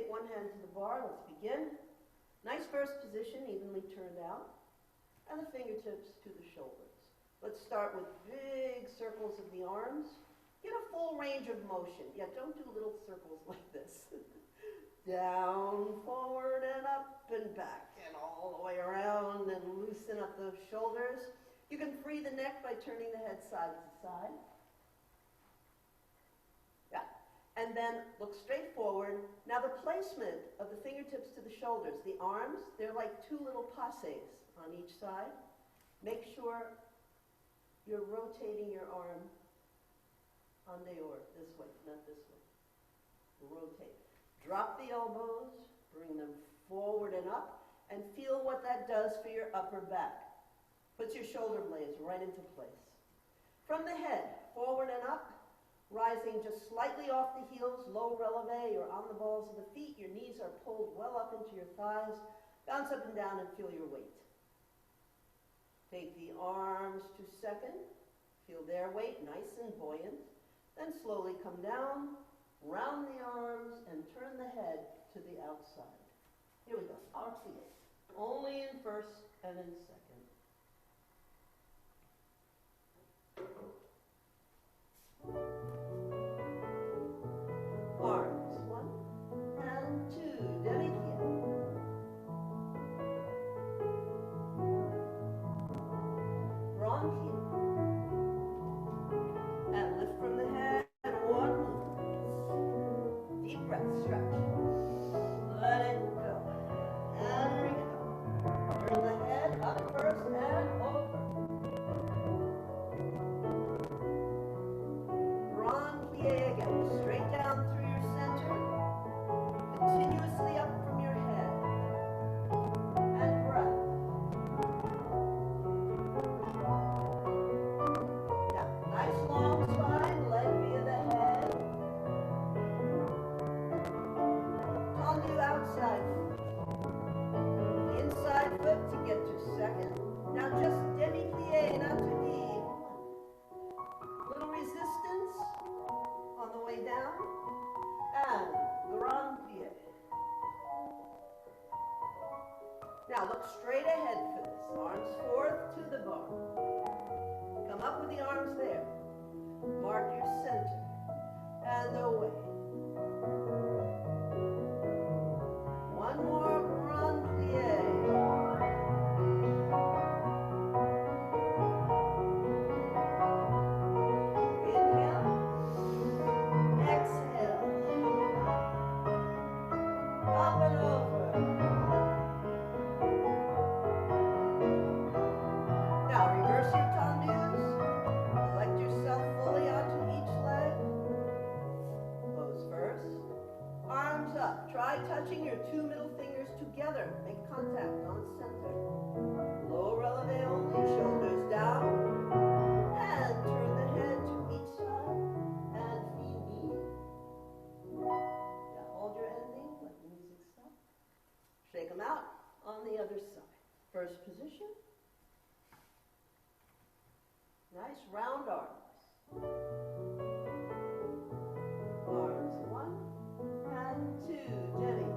one hand to the bar. Let's begin. Nice first position, evenly turned out. And the fingertips to the shoulders. Let's start with big circles of the arms. Get a full range of motion. Yeah, don't do little circles like this. Down, forward, and up, and back, and all the way around, and loosen up those shoulders. You can free the neck by turning the head side to side. Yeah, and then look straight forward. Now the placement of the fingertips to the shoulders, the arms, they're like two little passes on each side. Make sure you're rotating your arm en dehors, this way, not this way. Rotate. Drop the elbows, bring them forward and up, and feel what that does for your upper back. Puts your shoulder blades right into place. From the head, forward and up, rising just slightly off the heels, low releve, you're on the balls of the feet, your knees are pulled well up into your thighs, bounce up and down and feel your weight. Take the arms to second, feel their weight, nice and buoyant. Then slowly come down, round the arms, and turn the head to the outside. Here we go, alternate. Only in first and in second. Arms, 1 and 2, demi-plie. Grand plie. And lift from the head, and one move. Deep breath, stretch. Let it go. And recover. Turn the head up first and over. Grand plie again. Straight down through your center. Continuously up from your head. And breath. Nice long spine, leg via the head. Tendu outside foot. Inside foot to get to second. Now just demi-plie, not too deep. Little resistance on the way down. And grand plie. Now look straight ahead for this. Arms forth to the bar. Come up with the arms there. Mark your center. And away. One more grand plie. Inhale. Exhale. Up and over. Now reverse your tendus. Collect yourself fully onto each leg. Pose first. Arms up. Try touching your two middle fingers together. Make contact on center. Low releve only. Shoulders down. And turn the head to each side. And fini. Now hold your ending. Let the music stop. Shake them out on the other side. First position. Nice round arms. Arms 1 and 2, demi.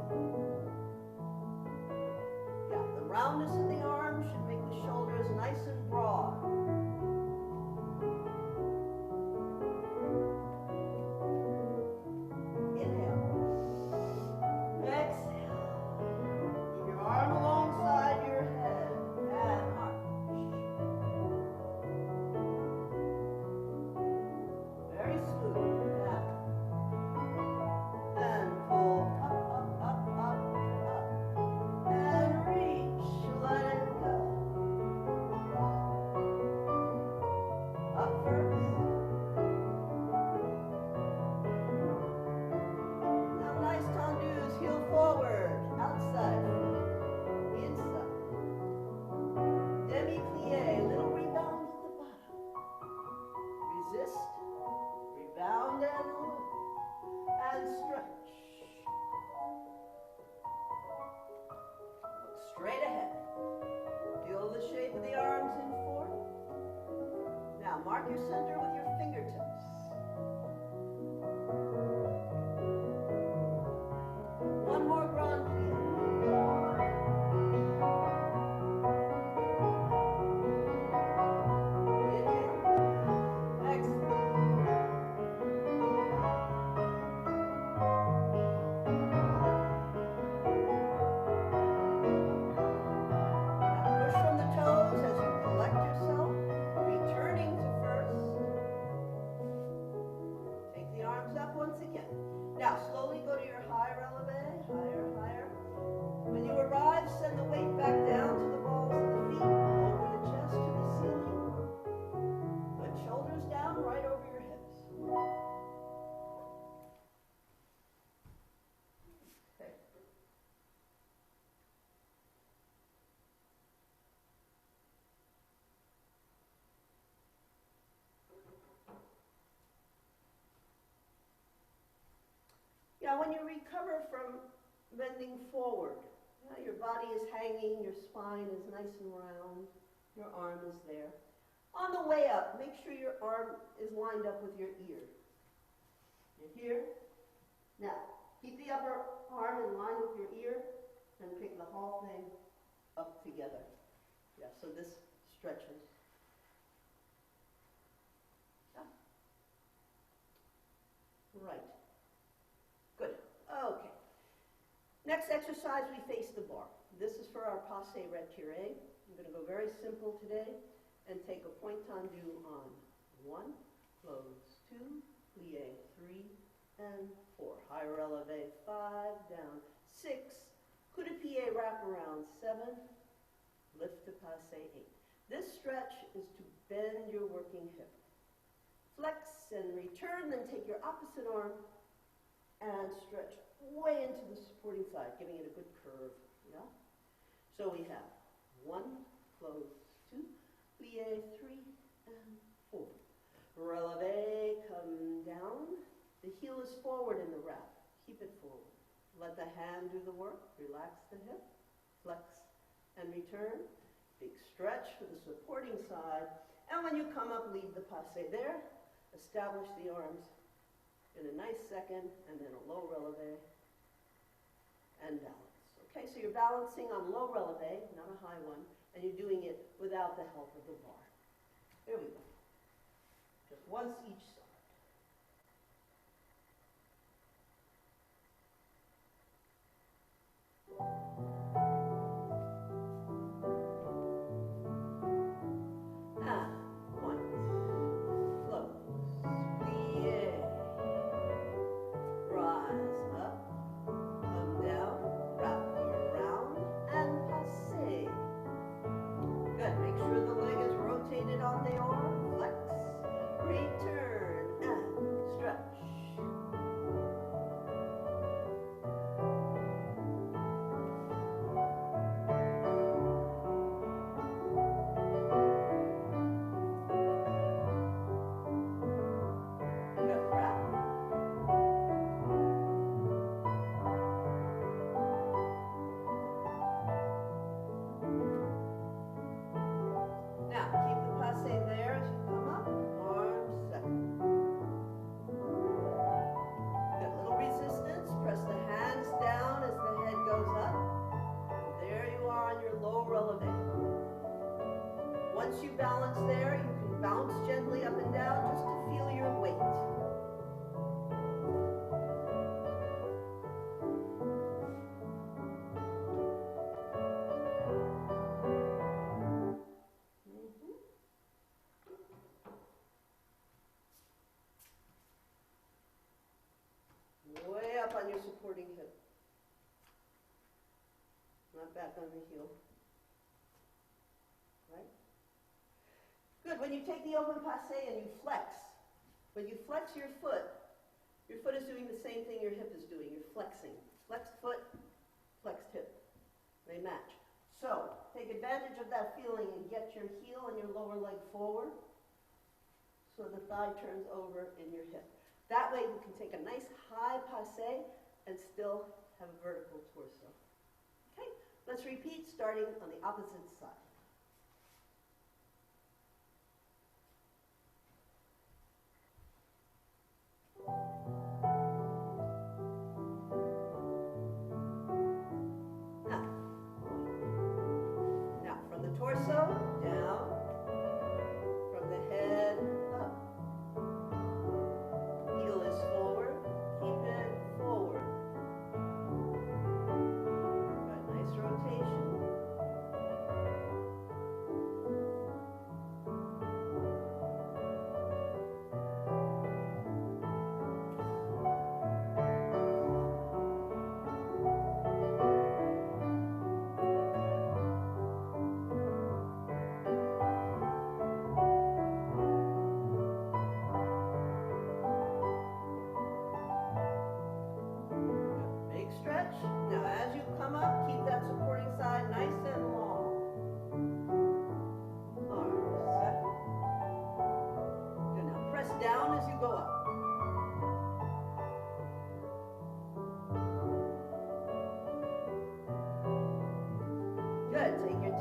Yeah, the roundness of the arm should make the shoulders nice and broad. Inhale. Exhale. Keep your arm alongside your head and arch. Very smooth. Now. And pull up, up, up, up, up. And reach. Let it go. Up first. Now nice tendus. Heel forward. Outside. Inside. Demi-plie. Little rebound at the bottom. Resist. Rebound and loop. And stretch. Look straight ahead. Feel the shape of the arms in forward. Now mark your center with your fingertips. One when you recover from bending forward, your body is hanging, your spine is nice and round, your arm is there. On the way up, make sure your arm is lined up with your ear. You're here. Now, keep the upper arm in line with your ear and pick the whole thing up together. Yeah, so this stretches. Yeah. Right. Good. Okay. Next exercise, we face the bar. This is for our passe retiré. I'm going to go very simple today and take a point tendu on 1, close 2, plie 3, and 4. High releve 5, down 6, coup de pied wrap around 7, lift to passe 8. This stretch is to bend your working hip. Flex and return, then take your opposite arm and stretch way into the supporting side, giving it a good curve. Yeah? So we have 1, close 2, plie 3, and 4. Releve, come down. The heel is forward in the wrap. Keep it forward. Let the hand do the work. Relax the hip. Flex and return. Big stretch for the supporting side. And when you come up, leave the passe there. Establish the arms in a nice second, and then a low releve and balance. Okay, so you're balancing on low releve, not a high one, and you're doing it without the help of the bar. Here we go. Just once each side. Once you balance there, you can bounce gently up and down just to feel your weight. Way up on your supporting hip. Not back on the heel. Right? Good. When you take the open passe and you flex, when you flex your foot is doing the same thing your hip is doing. You're flexing. Flexed foot, flexed hip. They match. So, take advantage of that feeling and get your heel and your lower leg forward so the thigh turns over in your hip. That way you can take a nice high passe and still have a vertical torso. Okay, let's repeat starting on the opposite side. Now from the torso down, from the head up. Heel is forward, keep it forward. Got nice rotation.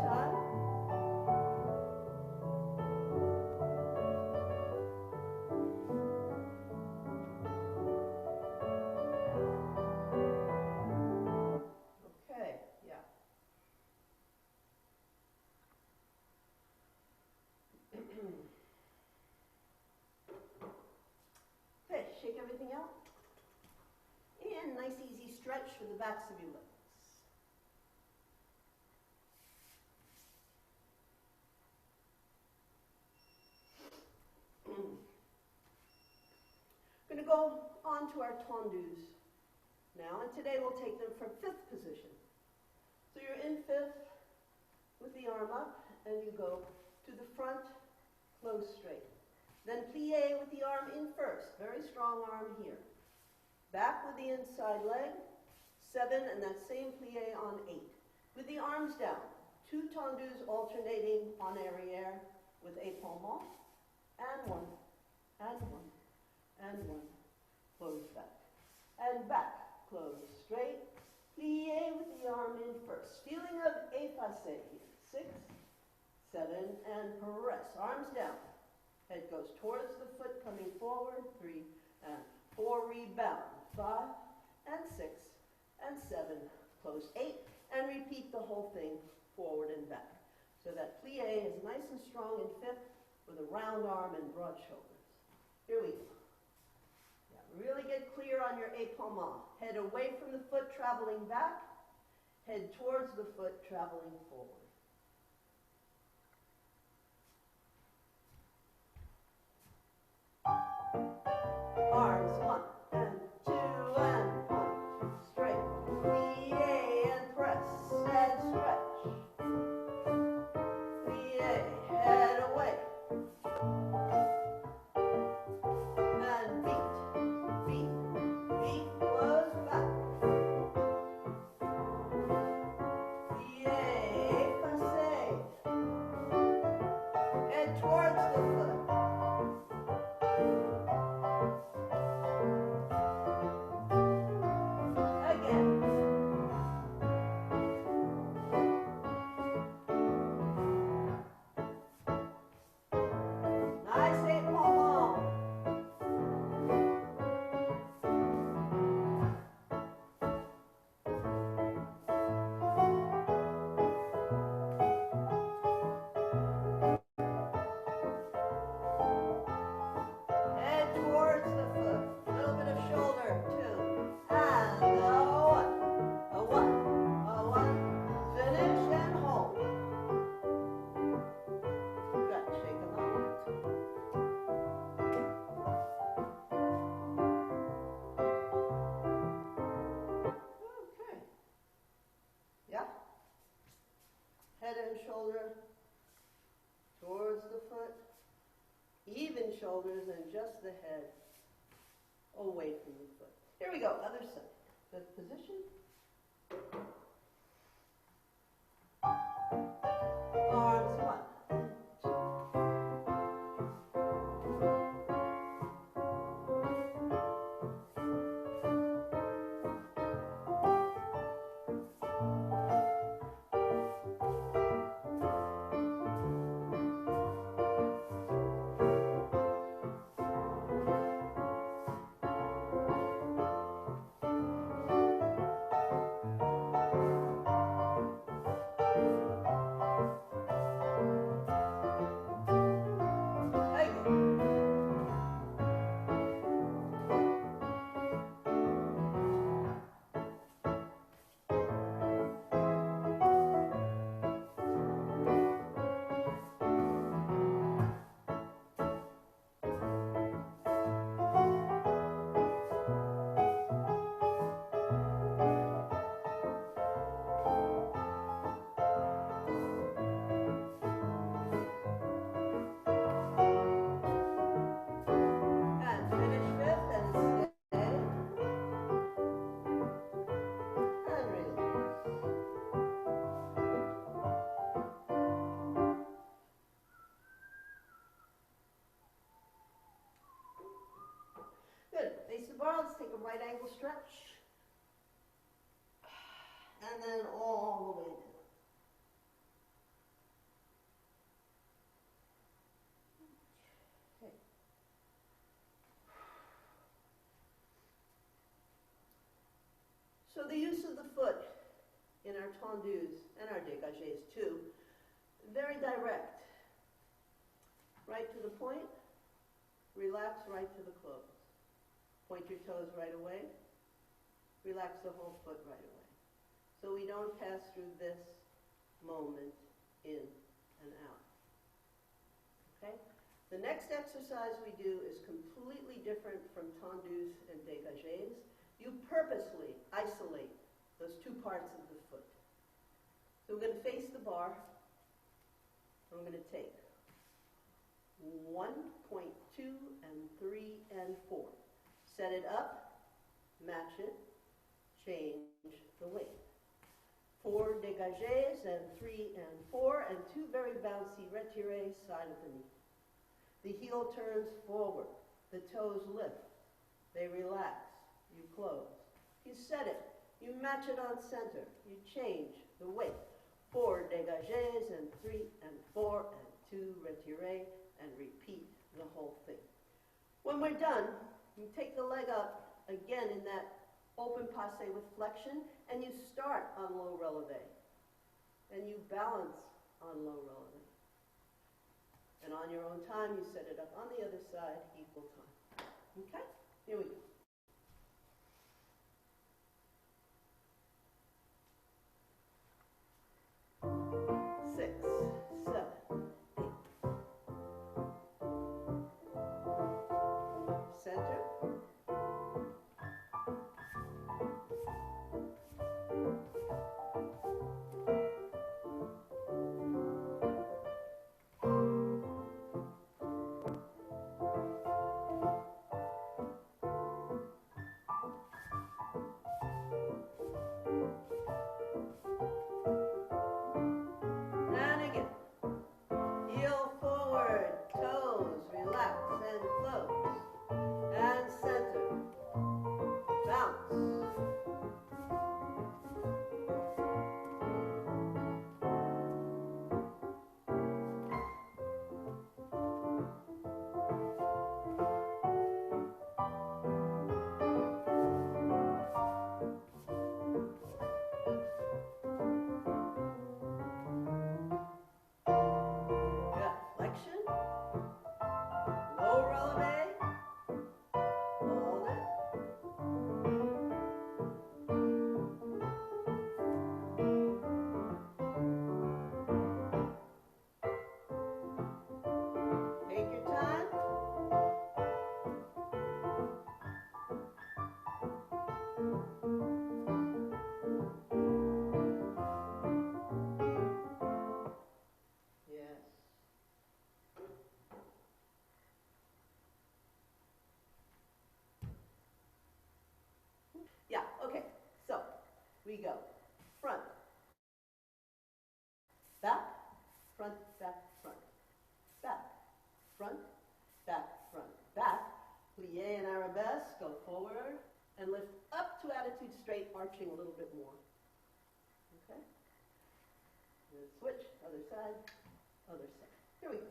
time. Okay, yeah. Okay, shake everything out. And nice easy stretch for the backs of your legs. We're going to go on to our tendus now, and today we'll take them from fifth position. So you're in fifth with the arm up, and you go to the front, close straight. Then plie with the arm in first, very strong arm here. Back with the inside leg, 7, and that same plie on 8. With the arms down, 2 tendus alternating en arrière with épaulement, and 1, and 1, and 1. Close back. And back, close straight. Plie with the arm in first. Feeling of effacé here. 6, 7, and press. Arms down. Head goes towards the foot, coming forward. 3, and 4, rebound. 5, and 6, and 7. Close 8, and repeat the whole thing forward and back. So that plie is nice and strong in fifth with a round arm and broad shoulders. Here we go. Really get clear on your épaulement. Head away from the foot, traveling back. Head towards the foot, traveling forward. Arms, 1, and 2, and point. Straight. Plie and press, and stretch. Plie, head away. And beat. Towards the foot. Again. Nice épaulement. Head and shoulder towards the foot, even shoulders and just the head away from the foot. Here we go, other side. Good position. Arms, 1, and 2. Let's take a right angle stretch. And then all the way down. So the use of the foot in our tendus and our dégagés too, very direct. Right to the point, relax right to the close. Point your toes right away, relax the whole foot right away. So we don't pass through this moment in and out. Okay? The next exercise we do is completely different from tendus and dégagés. You purposely isolate those two parts of the foot. So we're going to face the bar, and we're going to take 1.2 and 3 and 4. Set it up, match it, change the weight. 4 dégagés and 3 and 4, and 2 very bouncy retirés side of the knee. The heel turns forward, the toes lift, they relax, you close. You set it, you match it on center, you change the weight. 4 dégagés and 3 and 4 and 2 retirés, and repeat the whole thing. When we're done, you take the leg up again in that open passe with flexion, and you start on low relevé, and you balance on low relevé. And on your own time, you set it up on the other side, equal time. Okay? Here we go. Yeah, okay, so we go front, back, front, back, front, back, front, back, front, back, plie and arabesque, go forward, and lift up to attitude straight, arching a little bit more. Okay? And then switch, other side, other side. Here we go.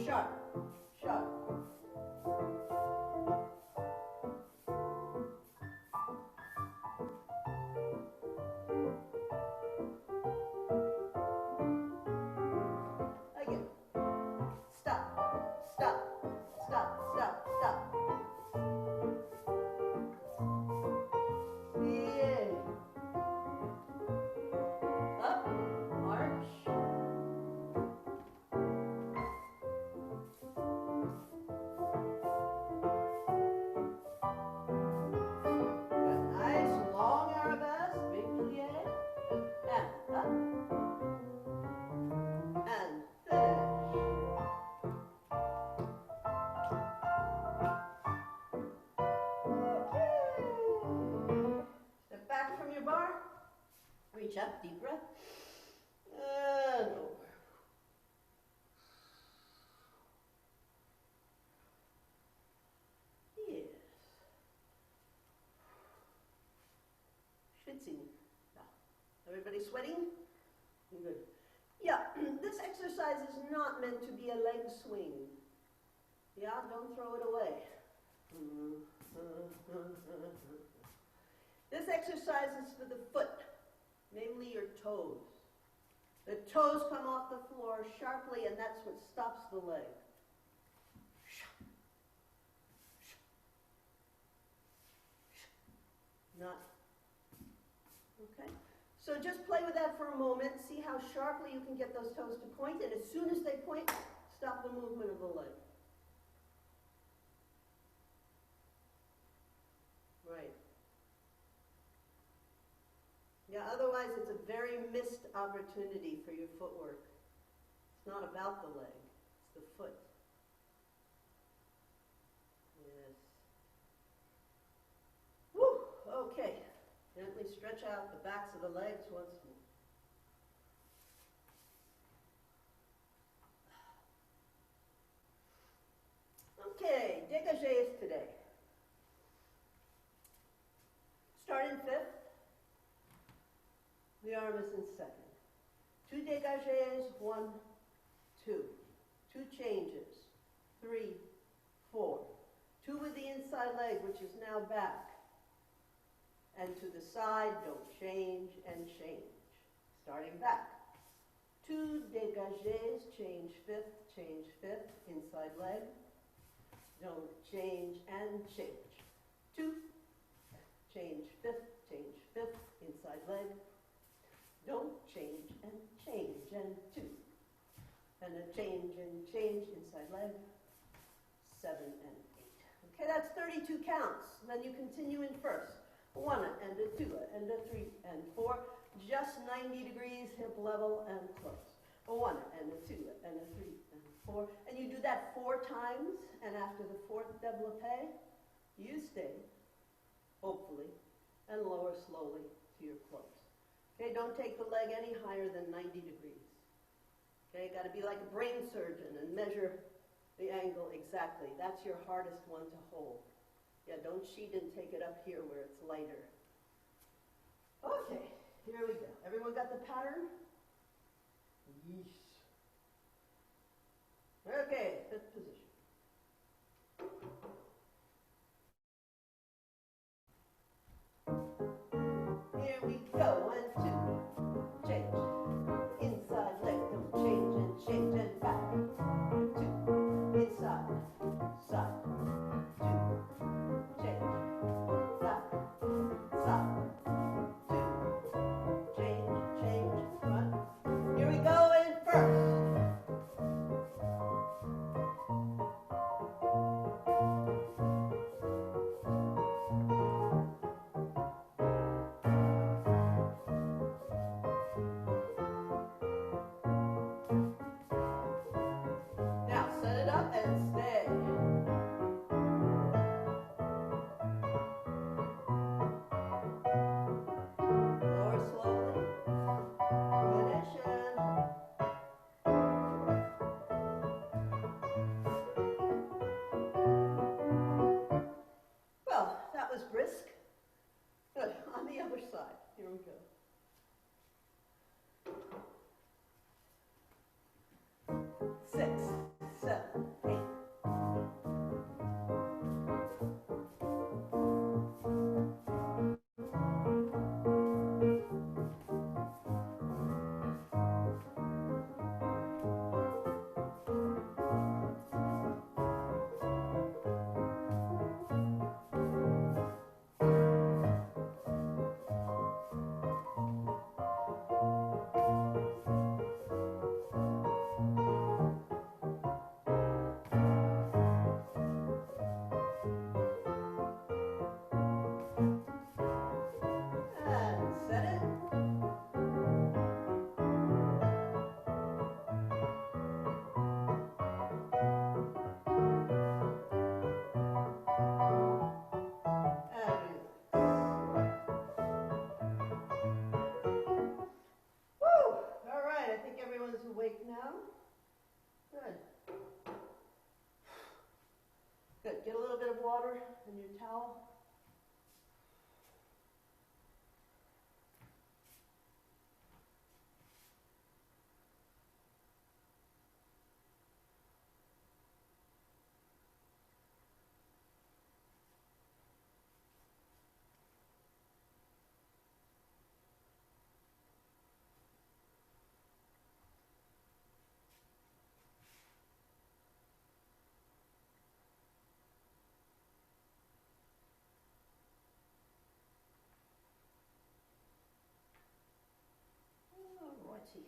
Sharp, sharp. Reach up, deep breath. And over. Yes. Schwitzing. Yeah. Everybody sweating? Good. Yeah, this exercise is not meant to be a leg swing. Yeah, don't throw it away. This exercise is for the foot, namely your toes. The toes come off the floor sharply, and that's what stops the leg. Not. Okay? So just play with that for a moment. See how sharply you can get those toes to point, and as soon as they point, stop the movement of the leg. Right. Yeah, otherwise it's a very missed opportunity for your footwork. It's not about the leg, it's the foot. Yes. Woo! Okay. Gently stretch out the backs of the legs once more. Okay, dégagés today. Start in fifth. The arm is in second. 2 dégagés, 1, 2. 2 changes, 3, 4. 2 with the inside leg, which is now back. And to the side, don't change and change. Starting back. 2 dégagés, change fifth, inside leg. Don't change and change. 2, change fifth, inside leg. Don't change and 2. And a change and change, inside leg. 7 and 8. Okay, that's 32 counts. Then you continue in first. 1 and a 2 and a 3 and 4. Just 90 degrees, hip level and close. 1 and a 2 and a 3 and 4. And you do that 4 times, and after the 4th développé, you stay, hopefully, and lower slowly to your close. Okay, don't take the leg any higher than 90 degrees. Okay, got to be like a brain surgeon and measure the angle exactly. That's your hardest one to hold. Yeah, don't cheat and take it up here where it's lighter. Okay, here we go. Everyone got the pattern? Yeesh. Okay, 5th position. Here we go. 1, 2. Change. Inside leg. Don't change and back. 2. Inside. Side. 2. Change. Back. Side. 2. Change. Front. Here we go in first. Now set it up and stay. Lower slowly. Finish and well, that was brisk. Good. On the other side. Here we go. 6, 7, 8. water and your towel. Alrighty.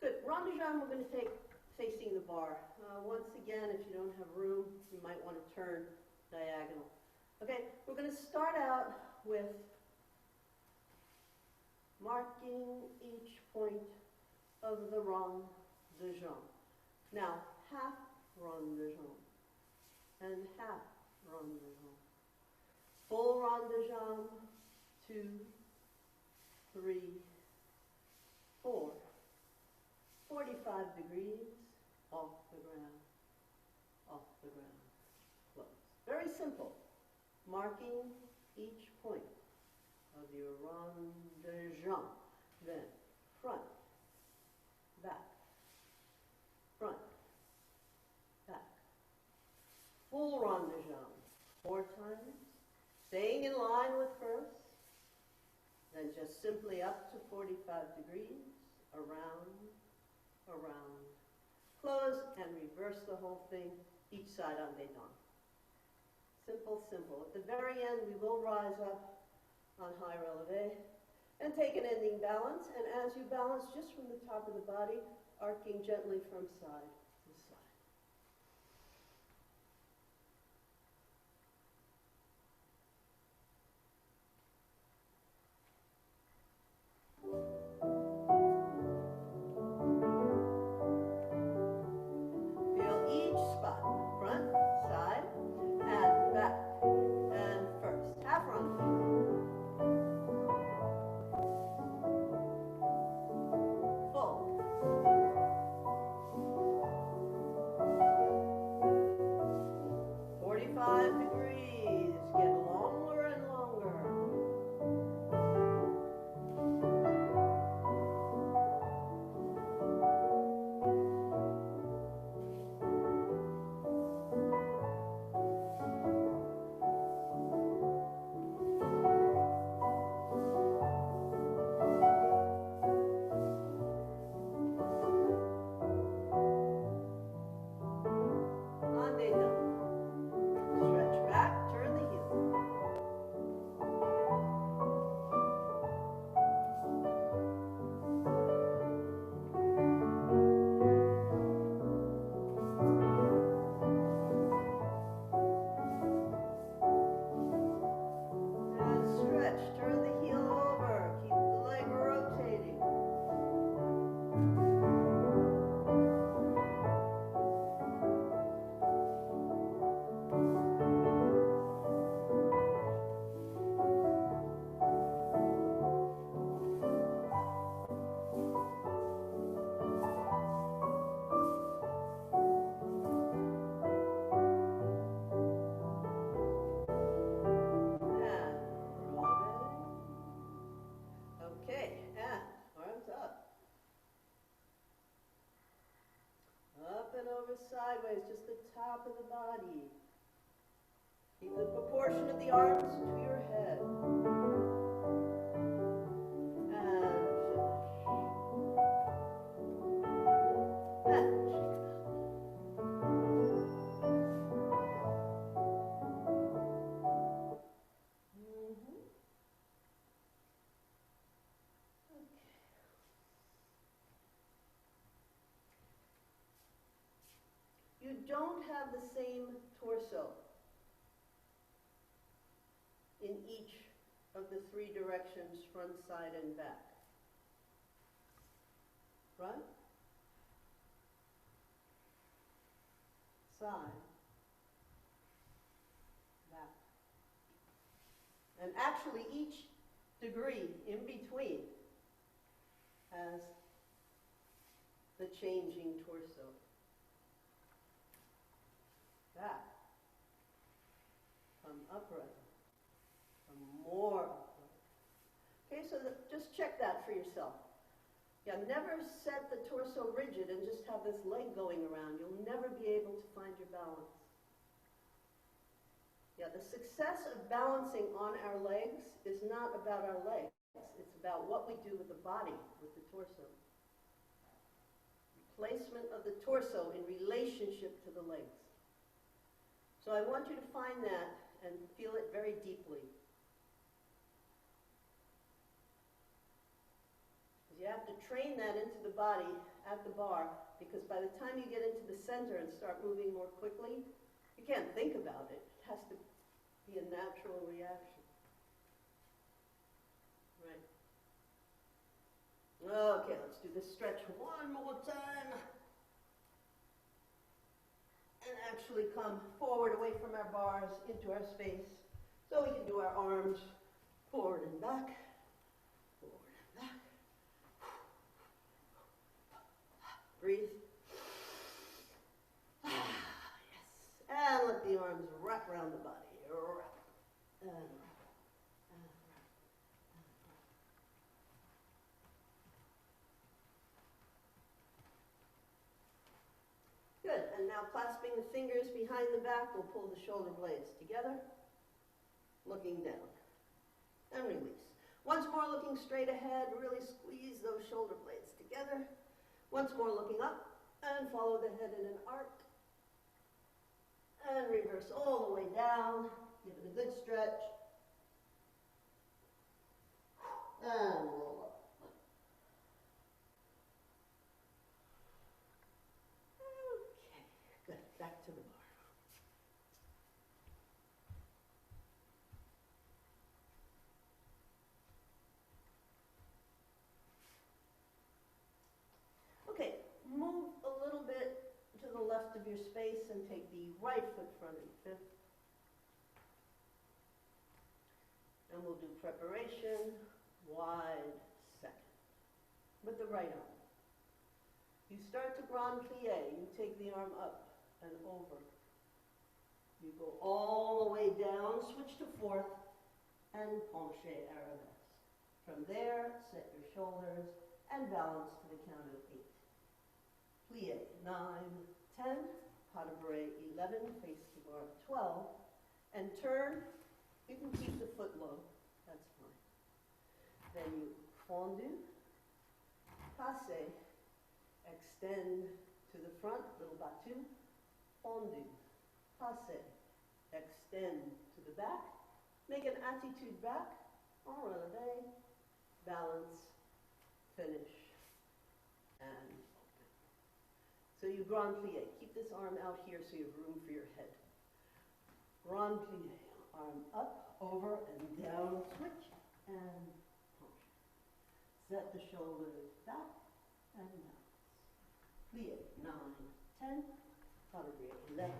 Good. Rond de jambe we're going to take facing the bar. Once again, if you don't have room, you might want to turn diagonal. Okay, we're going to start out with marking each point of the rond de jambe. Now, half rond de jambe and half rond de jambe. Full rond de jambe, 2, 3, 4. 45 degrees, off the ground, close. Very simple. Marking each point of your rond de jambe. Then front, back, front, back. Full rond de jambe, 4 times. Staying in line with first. Then just simply up to 45 degrees, around, around. Close and reverse the whole thing, each side en dedans. Simple, simple. At the very end, we will rise up on high releve and take an ending balance. And as you balance, just from the top of the body, arcing gently from side to side. Sideways, just the top of the body. Keep the proportion of the arms to your head. And finish. And shake it You don't have the same torso in each of the 3 directions, front, side, and back. Front, side, back. And actually each degree in between has the changing torso. back, come upright, come more upright. Okay, so just check that for yourself. Yeah, never set the torso rigid and just have this leg going around. You'll never be able to find your balance. Yeah, the success of balancing on our legs is not about our legs. It's about what we do with the body, with the torso. Placement of the torso in relationship to the legs. So I want you to find that and feel it very deeply. You have to train that into the body at the bar, because by the time you get into the center and start moving more quickly, you can't think about it. It has to be a natural reaction. Right. Okay, let's do this stretch one more time. And actually come forward away from our bars into our space. So we can do our arms forward and back. Forward and back. Breathe. Yes. And let the arms wrap around the body. Wrap. Good. And now clasping the fingers behind the back, we'll pull the shoulder blades together, looking down. And release. Once more looking straight ahead, really squeeze those shoulder blades together. Once more looking up, and follow the head in an arc. And reverse all the way down. Give it a good stretch. And roll up. Okay, good. Back to the bar. Okay, move a little bit to the left of your space and take the right foot front and fifth. And we'll do preparation, wide, second, with the right arm. You start to grand plie, you take the arm up and over. You go all the way down, switch to fourth, and penché arabesque. From there, set your shoulders and balance to the count of 8. Plie, 9, 10, pas de bourrée, 11, face the bar, 12, and turn. You can keep the foot low, that's fine. Then you fondu, passe, extend to the front, little battu, fondu, passe, extend to the back, make an attitude back, en relevé, balance, finish, and open. So you grand plie. Keep this arm out here so you have room for your head. Grand plie. Arm up, over, and down, switch, and punch. Set the shoulders back, and balance. Plie, 9, 10, pas de bourrée, 11,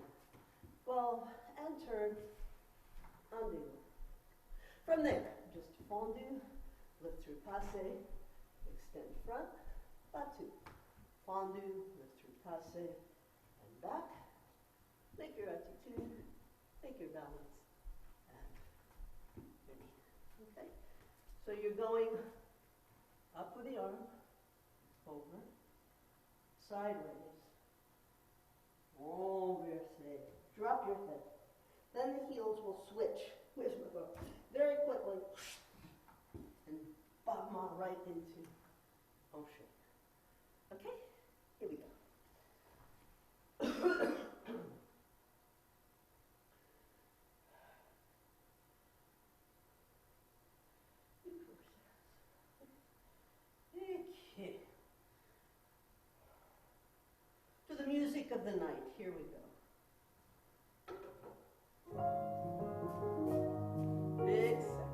12, and turn, undo. From there, just fondu, lift through passe, extend front, battu. Fondu, lift through passe, and back. Make your attitude, make your balance. Okay, so you're going up with the arm, over, sideways, renverser, drop your head. Then the heels will switch, where's my book? Very quickly, and battement right into penché. Okay, here we go. Okay. To the music of the night, here we go. Big second.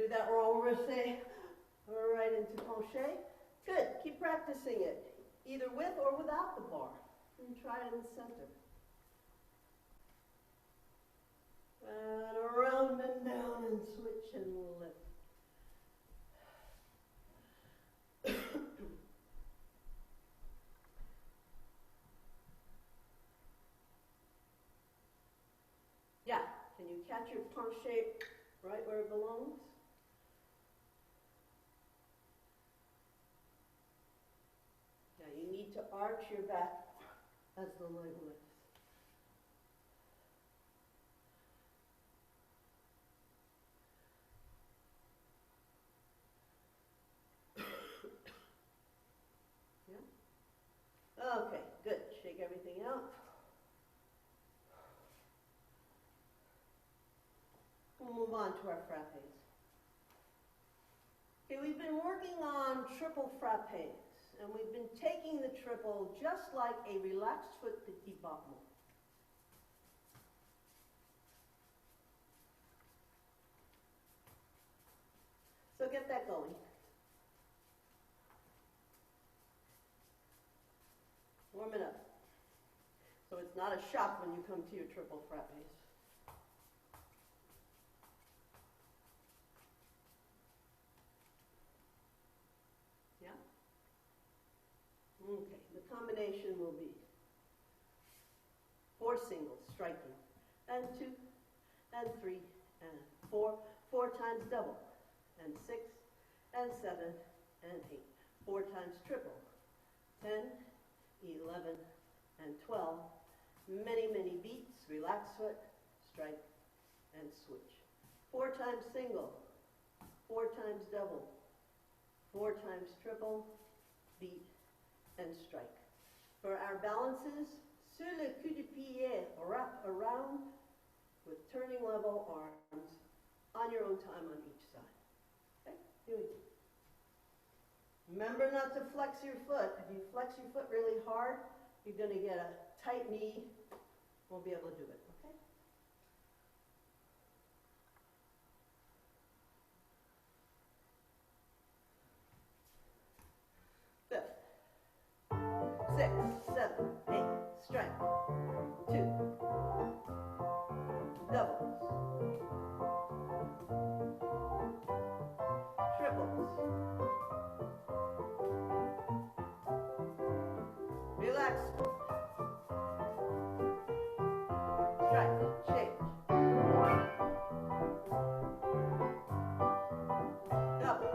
do that renversé right into penché. Good. Keep practicing it, either with or without the bar. And try it in the center. And around and down and switch and lift. Yeah, can you catch your penché right where it belongs? Yeah, you need to arch your back as the leg lifts. Yeah? Okay, good. Shake everything out. We'll move on to our frappes. Okay, we've been working on triple frappes, and we've been taking the triple just like a relaxed foot petit battement. So get that going. Warm it up. So it's not a shock when you come to your triple frappes. Yeah? Okay, the combination will be 4 singles, striking, and 2, and 3, and 4, 4 times double, and 6, and 7, and 8, 4 times triple, 10, 11, and 12, many, many beats, relax foot, strike, and switch. 4 times single, 4 times double, 4 times triple, beat, and strike. For our balances, sur le coup de pied, wrap around with turning level arms on your own time on each side. Okay, here we go. Remember not to flex your foot. If you flex your foot really hard, you're going to get a tight knee. Won't be able to do it, okay? Fifth, 6, 7, 8, strike, 2, doubles, triples, relax, strike, change, double,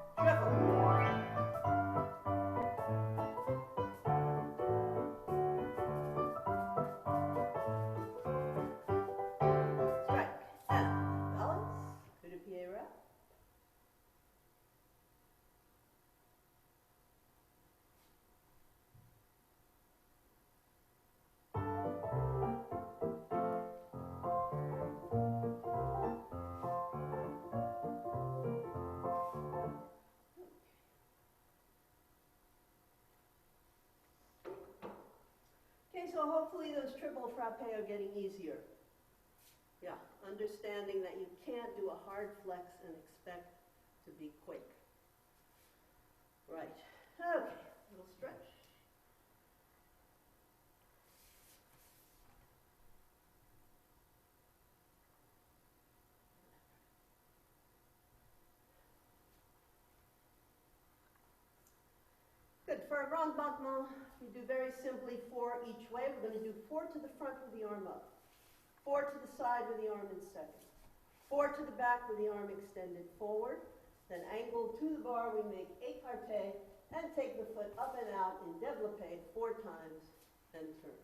triple, strike, and balance, coup de pied wrap. Okay, so hopefully those triple frappe are getting easier. Yeah, understanding that you can't do a hard flex and expect to be quick. Right. Okay, little stretch. Good. For a grand battement, we do very simply 4 each way. We're going to do 4 to the front with the arm up, 4 to the side with the arm in second, 4 to the back with the arm extended forward, then angle to the bar, we make écarté, and take the foot up and out in développé 4 times, and turn.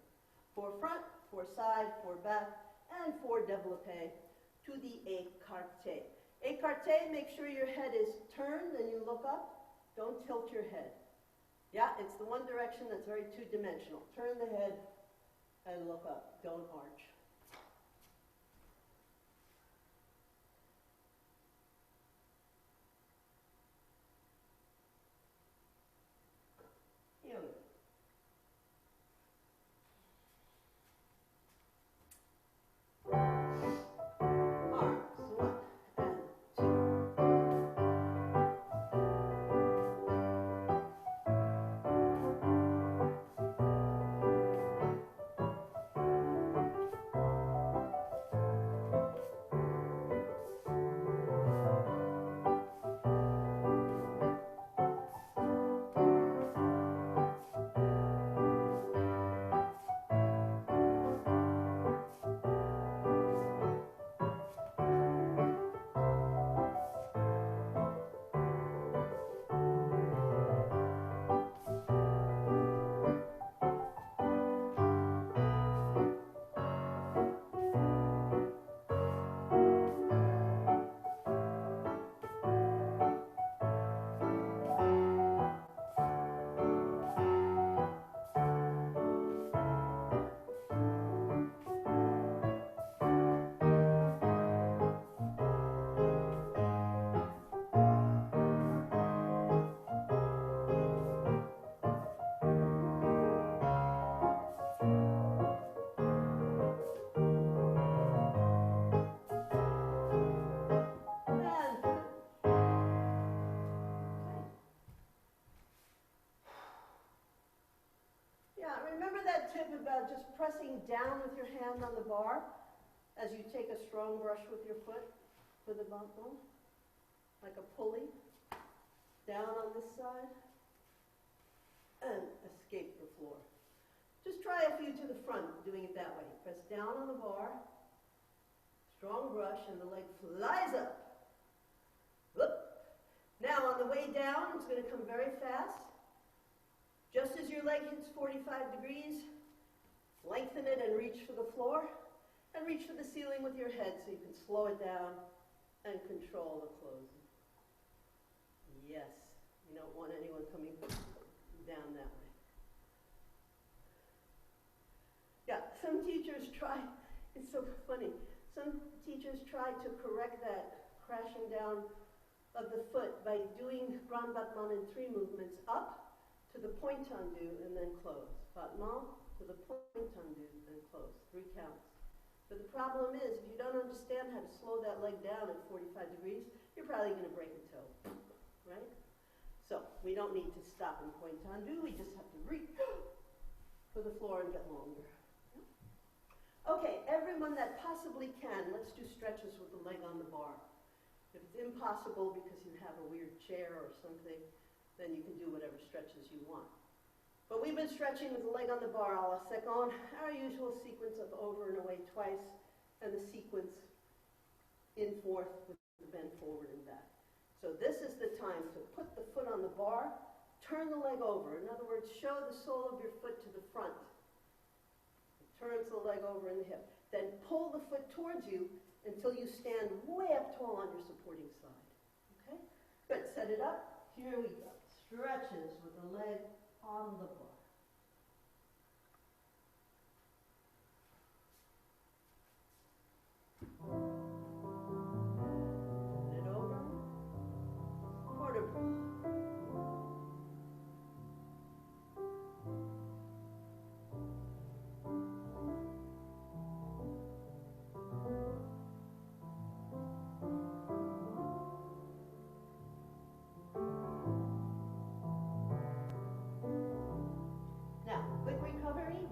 4 front, 4 side, 4 back, and 4 développé to the écarté. Écarté, make sure your head is turned and you look up. Don't tilt your head. Yeah, it's the one direction that's very two-dimensional. Turn the head and look up. Don't arch. Here we go. remember that tip about just pressing down with your hand on the bar as you take a strong brush with your foot for the bump bone? Like a pulley. Down on this side. And escape the floor. Just try a few to the front, doing it that way. Press down on the bar. Strong brush, and the leg flies up. Whoop. Now, on the way down, it's going to come very fast. Just as your leg hits 45 degrees, lengthen it and reach for the floor, and reach for the ceiling with your head so you can slow it down and control the closing. Yes, you don't want anyone coming down that way. Yeah, some teachers try, it's so funny, some teachers try to correct that crashing down of the foot by doing grand battement in 3 movements: up, to the point tendu, and then close. Battement, to the point tendu, and close. 3 counts. But the problem is, if you don't understand how to slow that leg down at 45 degrees, you're probably going to break a toe, right? So, we don't need to stop in point tendu, we just have to reach for the floor and get longer. Okay, everyone that possibly can, let's do stretches with the leg on the bar. If it's impossible because you have a weird chair or something, then you can do whatever stretches you want. But we've been stretching with the leg on the bar a la second, our usual sequence of over and away twice, and the sequence in fourth with the bend forward and back. So this is the time to put the foot on the bar, turn the leg over. In other words, show the sole of your foot to the front. It turns the leg over in the hip. Then pull the foot towards you until you stand way up tall on your supporting side. Okay? Good. Set it up. Here we go. Stretches with the leg on the bar. Turn it over. Quarter breath.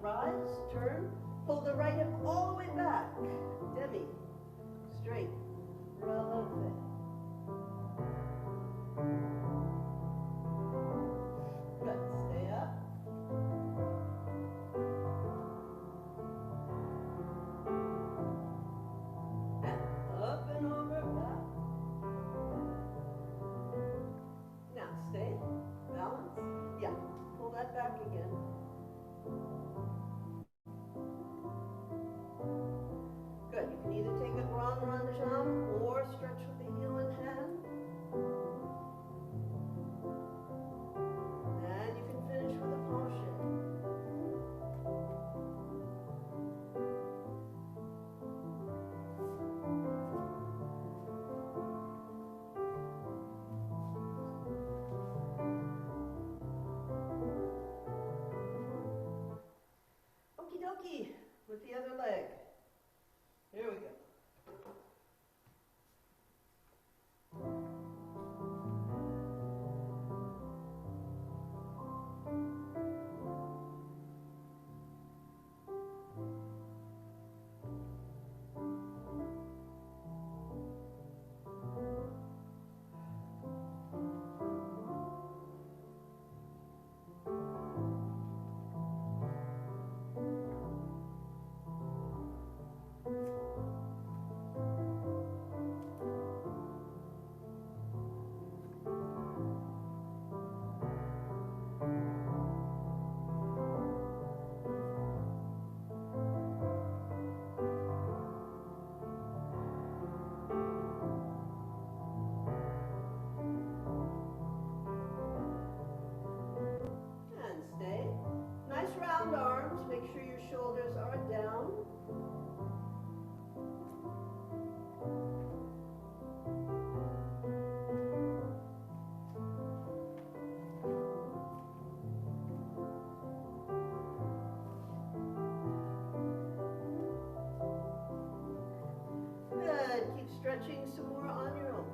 Rise, turn, pull the right hip all the way back. Demi, straight, releve. Good, stay up. And up and over, back. Now stay, balance. Yeah, pull that back again. Good. You can either take a grand rond-jambe or stretch with the heel and hand. And you can finish with a motion. Okie dokie with the other leg. Here we go. Round arms, make sure your shoulders are down. Good. Keep stretching some more on your own.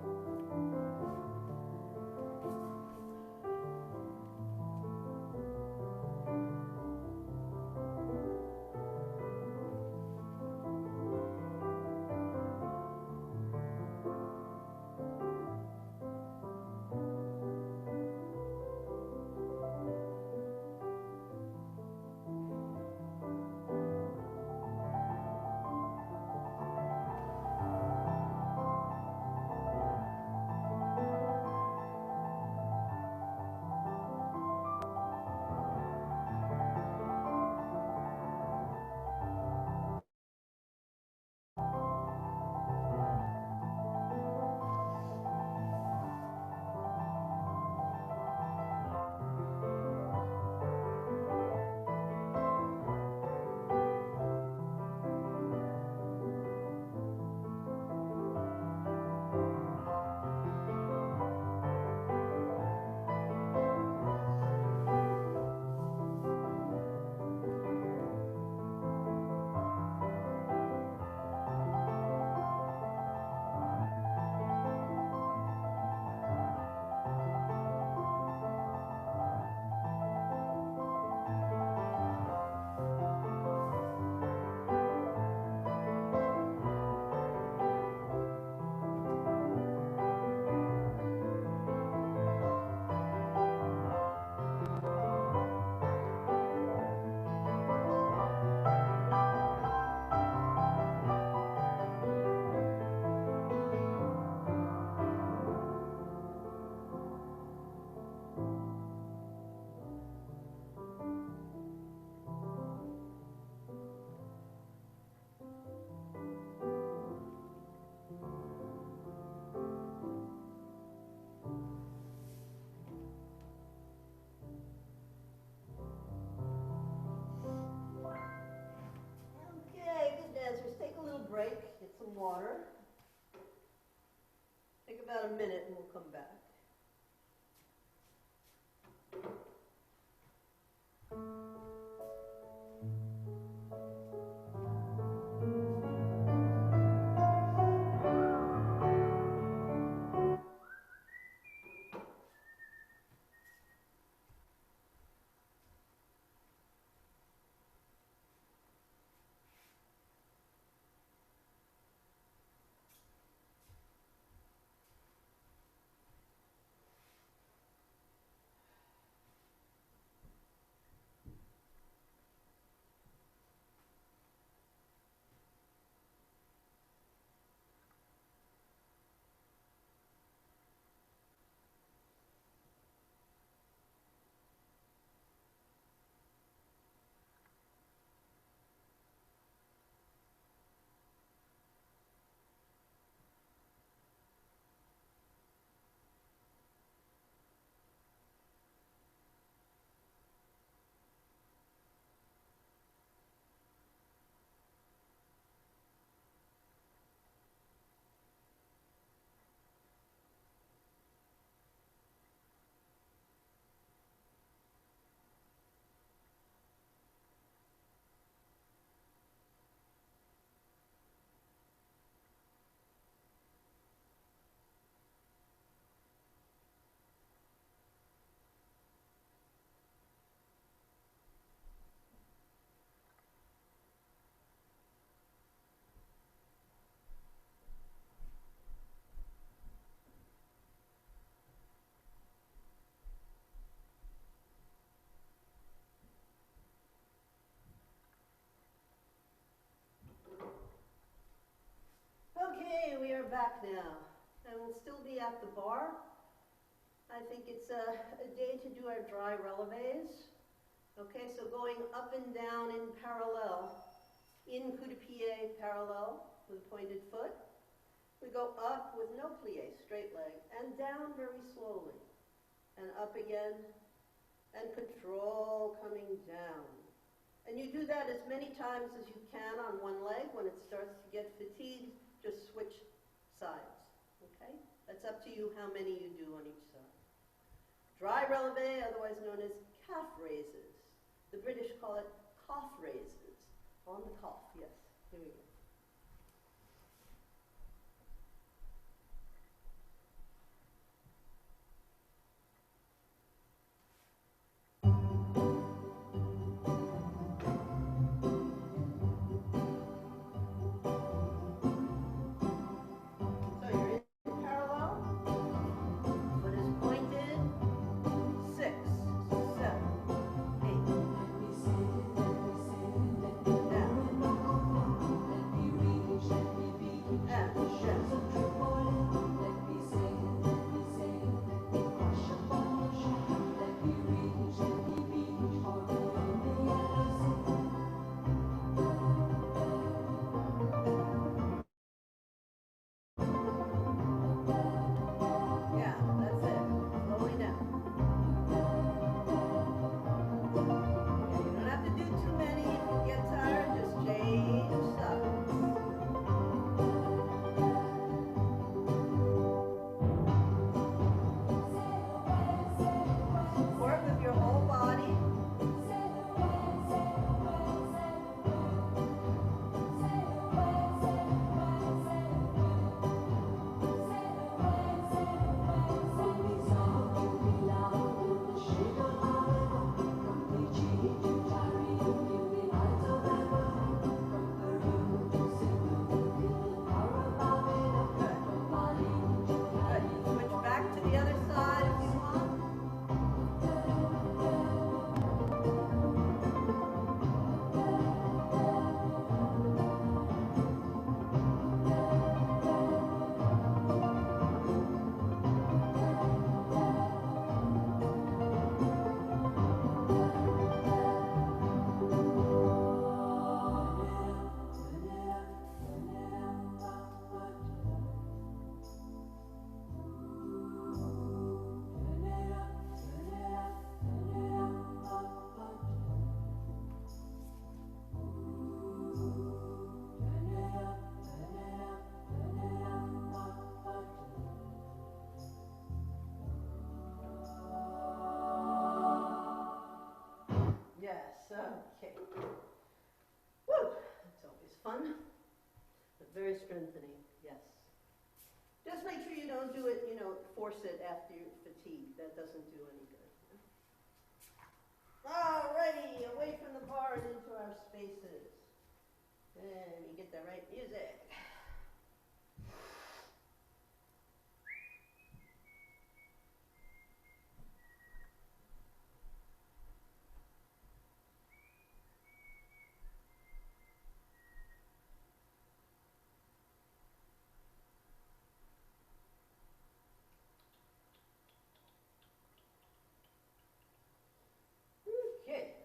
water. Take about a minute and we'll come back. Okay, we are back now, and we'll still be at the bar. I think it's a day to do our dry releves. Okay, so going up and down in parallel, in coup de pied parallel with a pointed foot. We go up with no plie, straight leg, and down very slowly, and up again, and control coming down. And you do that as many times as you can on one leg. When it starts to get fatigued, just switch sides, okay? That's up to you how many you do on each side. Dry releve, otherwise known as calf raises. The British call it cough raises. On the cough, yes. Here we go. Okay. Woo! It's always fun, but very strengthening, yes. Just make sure you don't do it, force it after you're fatigued. That doesn't do any good. Alrighty, away from the bar and into our spaces. And you get the right music. Okay.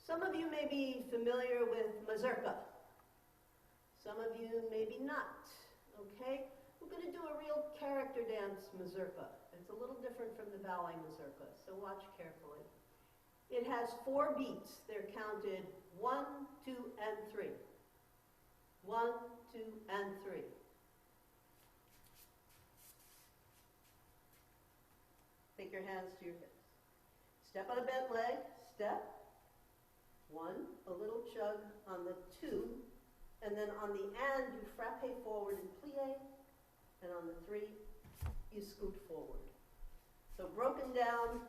Some of you may be familiar with mazurka. Some of you maybe not, okay? We're going to do a real character dance mazurka. It's a little different from the ballet mazurka, so watch carefully. It has 4 beats. They're counted 1, 2, and 3. 1, 2, and 3. Take your hands to your hips. Step on a bent leg, step. 1, a little chug on the 2, and then on the and, you frappe forward and plie, and on the 3, you scoot forward. So broken down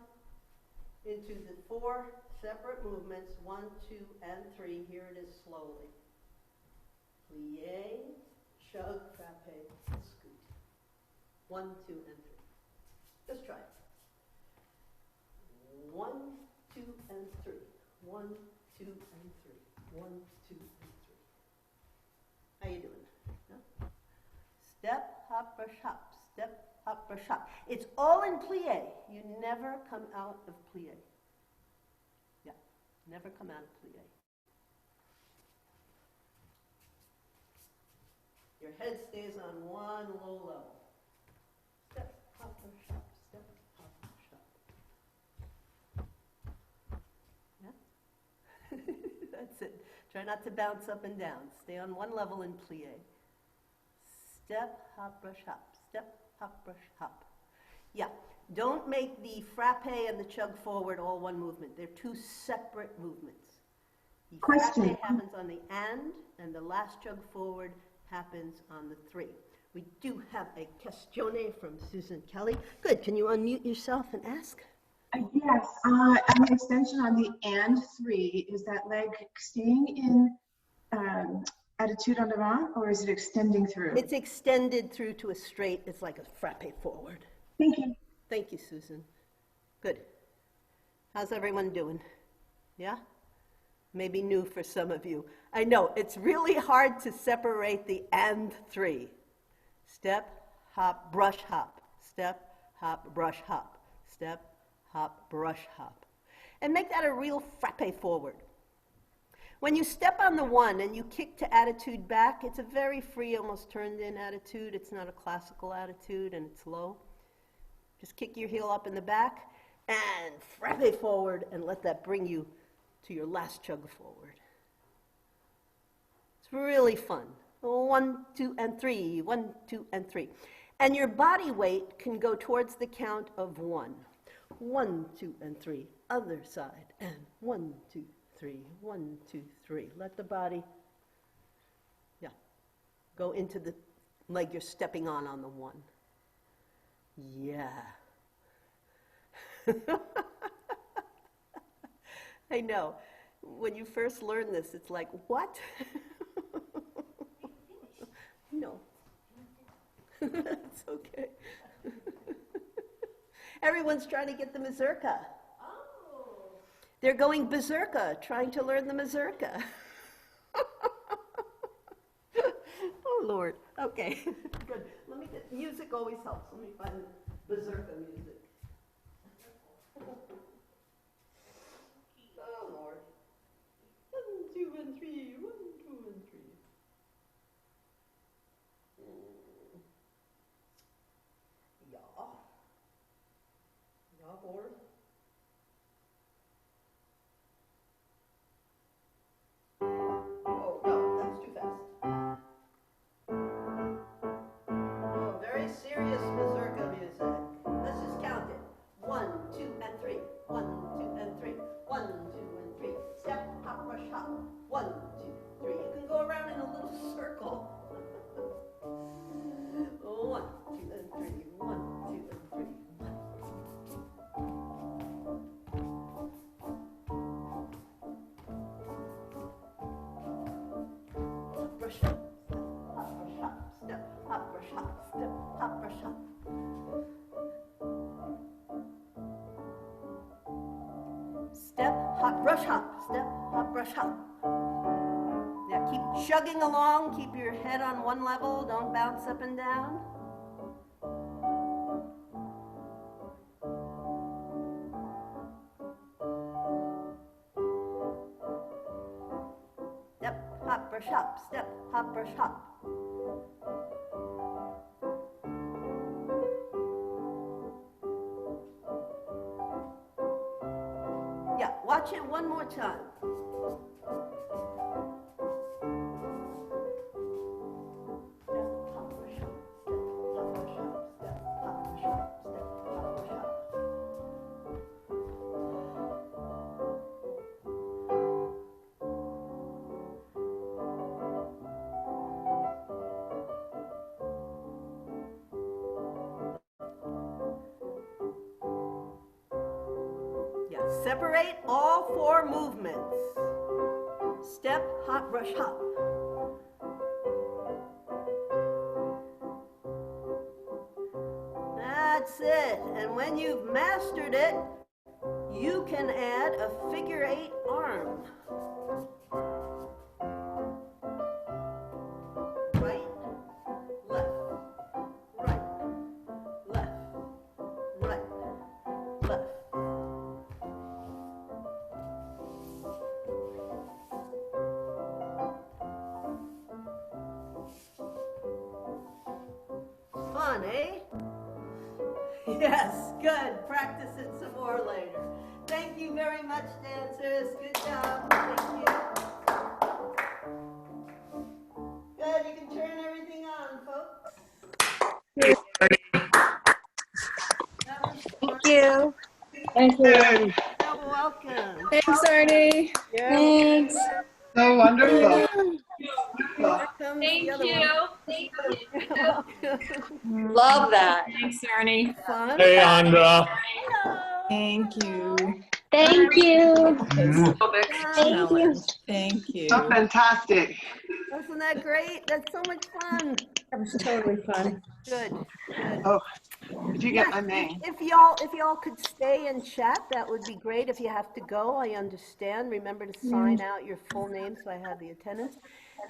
into the 4 separate movements, 1, 2, and 3. Here it is slowly. Plie, chug, frappe, scoot. 1, 2, and 3. Just try it. 1, 2, and 3. 1, 2, and 3. 1, 2, and 3. How you doing? No? Step, hop, brush, hop. Step, hop, brush, hop. It's all in plie. You never come out of plie. Yeah, never come out of plie. Your head stays on one low level. Step, hop, brush, hop. Step, hop, brush, hop. Yeah? That's it. Try not to bounce up and down. Stay on one level in plie. Step, hop, brush, hop. Step, hop, brush, hop. Yeah. Don't make the frappe and the chug forward all one movement. They're 2 separate movements. The frappe happens on the and the last chug forward happens on the 3. We do have a questione from Susan Kelly. Good. Can you unmute yourself and ask? Yes. On the extension on the and 3, is that leg staying in attitude en avant, or is it extending through? It's extended through to a straight. It's like a frappe forward. Thank you. Thank you, Susan. Good. How's everyone doing? Yeah? Maybe new for some of you. I know, it's really hard to separate the and 3. Step, hop, brush, hop. Step, hop, brush, hop. Step, hop, brush, hop. And make that a real frappe forward. When you step on the 1 and you kick to attitude back, it's a very free, almost turned in attitude. It's not a classical attitude and it's low. Just kick your heel up in the back and frappe forward and let that bring you to your last chug forward. It's really fun. 1, 2, and 3. 1, 2, and 3. And your body weight can go towards the count of 1. 1, 2, and 3. Other side. And 1, 2, 3. 1, 2, 3. Let the body, go into the leg you're stepping on the 1. Yeah. I know. When you first learn this, it's like, what? No. It's okay. Everyone's trying to get the mazurka. Oh. They're going berserka, trying to learn the mazurka. Oh, Lord. Okay, good. Let me get, music always helps. Let me find berserka music. Oh, Lord. 1, 2, and 3. 1, 2, and 3. Yeah. Yeah, Lord. Oh, no, that's too fast. Oh, very serious mazurka music. brush up, step, hop, brush, hop, step, hop, brush, hop. Step, hop, brush, hop, step, hop, brush, hop. Now keep chugging along, keep your head on one level, don't bounce up and down. Step, hop, brush, hop, step, hop, brush, hop. Yeah, watch it one more time. Separate all 4 movements. Step, hop, brush, hop. That's it. And when you've mastered it, you can add a figure 8 arm. Right, left, right, left, right, left. Fun, eh? Yes, good. Practice it some more later. Thank you very much, dancers. Good job. Thank you. Good, you can turn everything on, folks. Thank you. Thank you. You're welcome. Thanks, Arnie. Yeah. Thanks. So wonderful. Here comes the other one. Thank You're welcome. Love that. Thanks, Ernie. Fun. Hey, Andra. Hello. Thank you. Thank you. Thank you. Thank you. So fantastic. Wasn't that great? That's so much fun. That was totally fun. Good. Good. Oh, did you get my Yes, name? if y'all could stay and chat, that would be great. If you have to go, I understand. Remember to sign out your full name so I have the attendance.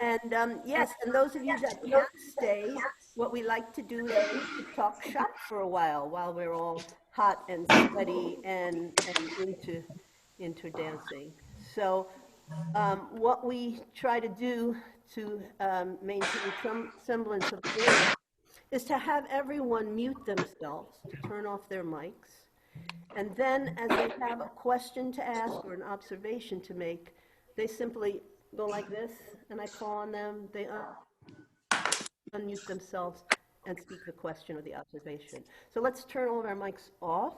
And yes, and those of you that can't stay, what we like to do is to talk shop for a while we're all hot and sweaty and into dancing. So what we try to do to maintain some semblance of order is to have everyone mute themselves, to turn off their mics. And then as they have a question to ask or an observation to make, they simply go like this, and I call on them, they unmute themselves and speak the question or the observation. So let's turn all of our mics off.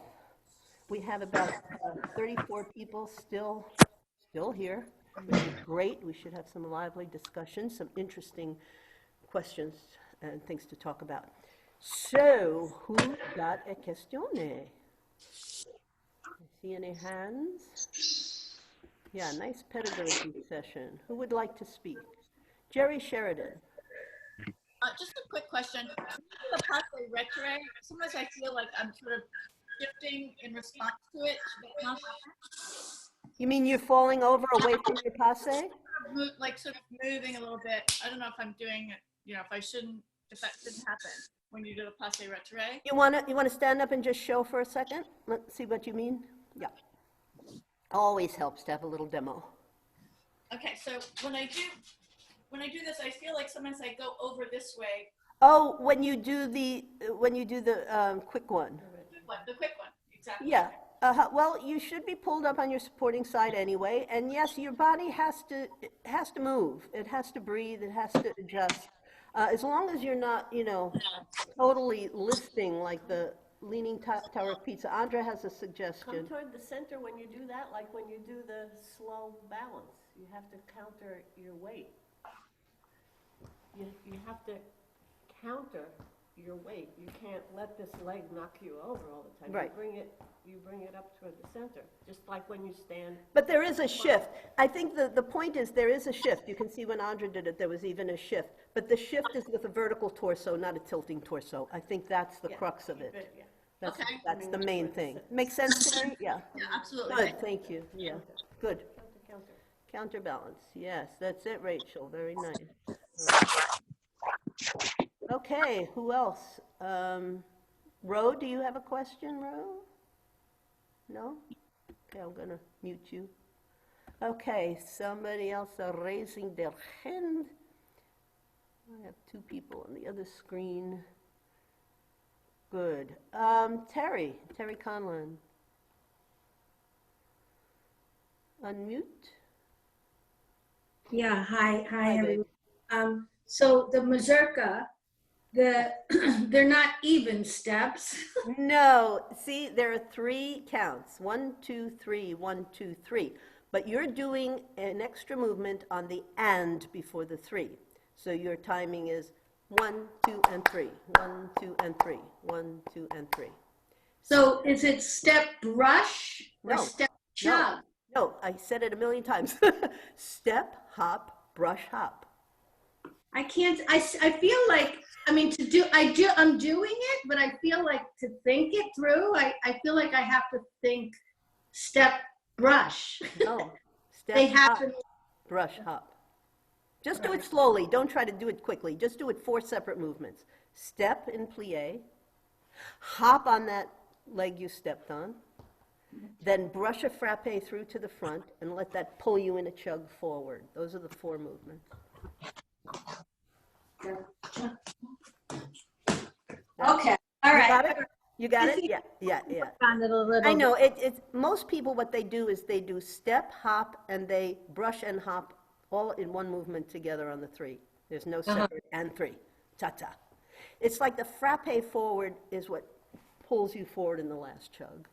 We have about 34 people still here, which is great. We should have some lively discussion, some interesting questions and things to talk about. So, who got a questione? See any hands? Yeah, nice pedagogy session. Who would like to speak? Jerry Sheridan. Just a quick question. The passe retro, sometimes I feel like I'm sort of shifting in response to it. You mean you're falling over away from your passe? Like sort of moving a little bit. I don't know if I'm doing it, if that shouldn't happen when you do the passe retro. You wanna stand up and just show for a second? Let's see what you mean. Yeah. Always helps to have a little demo. Okay, so when I do this, I feel like sometimes I go over this way. Oh, when you do the quick one. The quick one, exactly. Yeah. Well, you should be pulled up on your supporting side anyway, and yes, your body has to move. It has to breathe. It has to adjust. As long as you're not, totally listing like the Leaning Tower of Pizza. Andra has a suggestion. Come toward the center when you do that, like when you do the slow balance. You have to counter your weight. You have to counter your weight. You can't let this leg knock you over all the time. Right. You bring it up toward the center, just like when you stand. But there is a shift. I think the point is there is a shift. You can see when Andra did it, there was even a shift. But the shift is with a vertical torso, not a tilting torso. I think that's the Yeah, crux of keep it. yeah. That's, Okay. that's the main thing. Make sense, Terry? Yeah. Yeah, absolutely. Good, thank you. Yeah, good. Counter. Counterbalance, yes, that's it, Rachel, very nice. Okay, who else? Ro, do you have a question, Ro? No? Okay, I'm gonna mute you. Okay, somebody else are raising their hand. I have two people on the other screen. Good. Terry Conlon. Unmute. Yeah, hi, Hi, babe. everyone. So the mazurka, they're not even steps. No, see, there are 3 counts. 1, 2, 3, 1, 2, 3. But you're doing an extra movement on the and before the 3. So your timing is 1, 2, and 3. 1, 2, and 3. 1, 2, and 3. So is it step brush or No, step chug? No, I said it a million times. Step, hop, brush, hop. I can't, I feel like, I mean, I'm doing it, but I feel like to think it through, I feel like I have to think step brush. No, step, They hop, happen. brush, hop. Just do it slowly. Don't try to do it quickly. Just do it 4 separate movements. Step in plie, hop on that leg you stepped on, then brush a frappe through to the front and let that pull you in a chug forward. Those are the 4 movements. Okay, all You right. got it? You got it? Yeah. Found it a little. I know, it's, most people, what they do is they do step, hop, and they brush and hop all in one movement together on the 3. There's no separate and 3. Ta-ta. It's like the frappe forward is what pulls you forward in the last chug.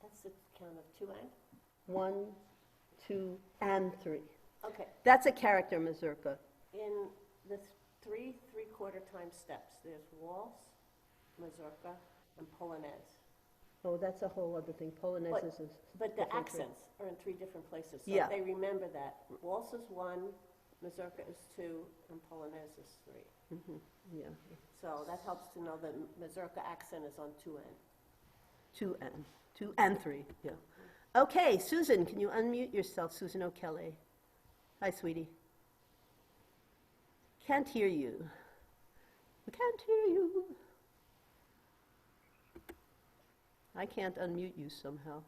That's the count of 2 and? 1, 2, and 3. Okay. That's a character mazurka. In the 3 3/4 time steps, there's waltz, mazurka, and polonaise. Oh, that's a whole other thing. Polonaise But- is But the different thing. accents are in 3 different places. So Yeah. they remember that. Waltz is 1, mazurka is 2, and polonaise is 3. Yeah, So that helps to know that mazurka accent is on 2 and. 2 and 3, yeah. Okay, Susan, can you unmute yourself, Susan O'Kelly? Hi, sweetie. Can't hear you. We can't hear you. I can't unmute you somehow.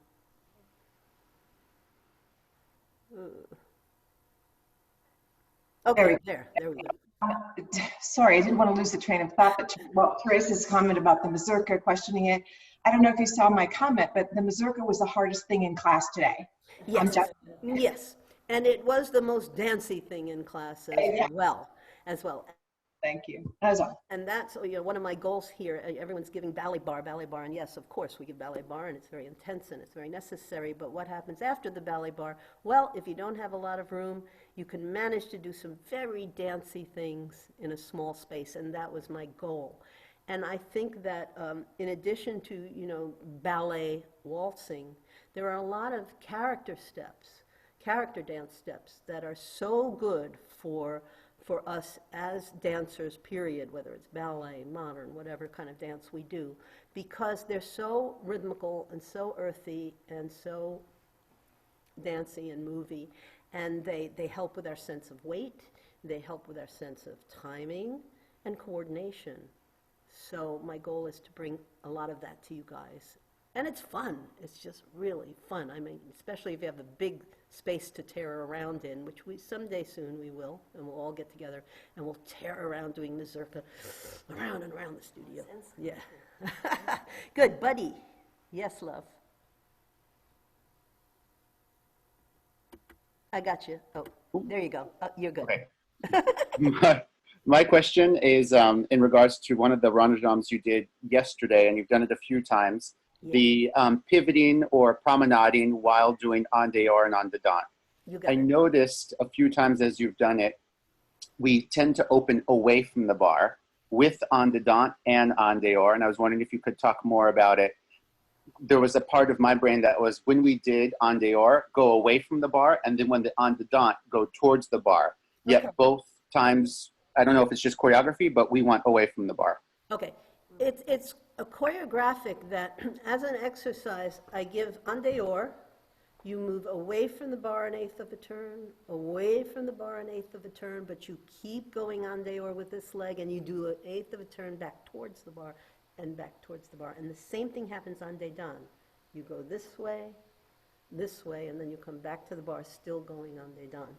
Okay, there we go. Sorry, I didn't want to lose the train of thought, but well, Teresa's comment about the mazurka, questioning it. I don't know if you saw my comment, but the mazurka was the hardest thing in class today. Yes, yes, and it was the most dancey thing in class as well. Thank you. That was all. And that's, one of my goals here. Everyone's giving ballet bar, and yes, of course, we give ballet bar, and it's very intense and it's very necessary. But what happens after the ballet bar? Well, if you don't have a lot of room, you can manage to do some very dancey things in a small space, and that was my goal. And I think that in addition to, ballet waltzing, there are a lot of character dance steps that are so good for us as dancers, period, whether it's ballet, modern, whatever kind of dance we do, because they're so rhythmical and so earthy and so dancey and movie, and they help with our sense of weight, they help with our sense of timing and coordination. So my goal is to bring a lot of that to you guys. And it's fun. It's just really fun. I mean, especially if you have a big space to tear around in, which someday soon we will, and we'll all get together and we'll tear around doing mazurka around and around the studio. Yeah. Good, Buddy. Yes, love. I got you. Oh, there you go. You're good. Okay. My question is in regards to one of the rondejams you did yesterday, and you've done it a few times. Yeah. The pivoting or promenading while doing en dehors and en dedans. You got I it. noticed a few times as you've done it, we tend to open away from the bar. with en dedans and en dehors, and I was wondering if you could talk more about it. There was a part of my brain that was when we did en dehors, go away from the bar, and then when the en dedans, go towards the bar. Yet Okay. both times, I don't know if it's just choreography, but we went away from the bar. Okay, it's a choreographic that, as an exercise, I give en dehors. You move away from the bar an eighth of a turn, away from the bar an eighth of a turn, but you keep going en dehors with this leg, and you do an eighth of a turn back towards the bar and back towards the bar. And the same thing happens en dedans. You go this way, and then you come back to the bar, still going en dedans.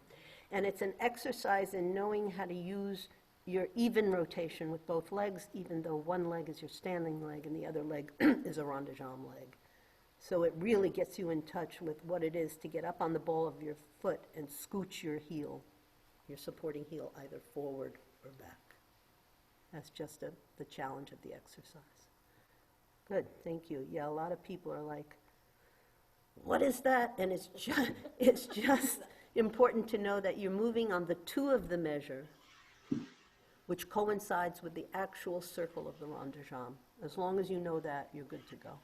And it's an exercise in knowing how to use your even rotation with both legs, even though one leg is your standing leg and the other leg is a rond de jambe leg. So it really gets you in touch with what it is to get up on the ball of your foot and scooch your heel, your supporting heel, either forward or back. That's just the challenge of the exercise. Good, thank you. Yeah, a lot of people are like, what is that? And it's just important to know that you're moving on the two of the measure, which coincides with the actual circle of the rond de jambe. As long as you know that, you're good to go.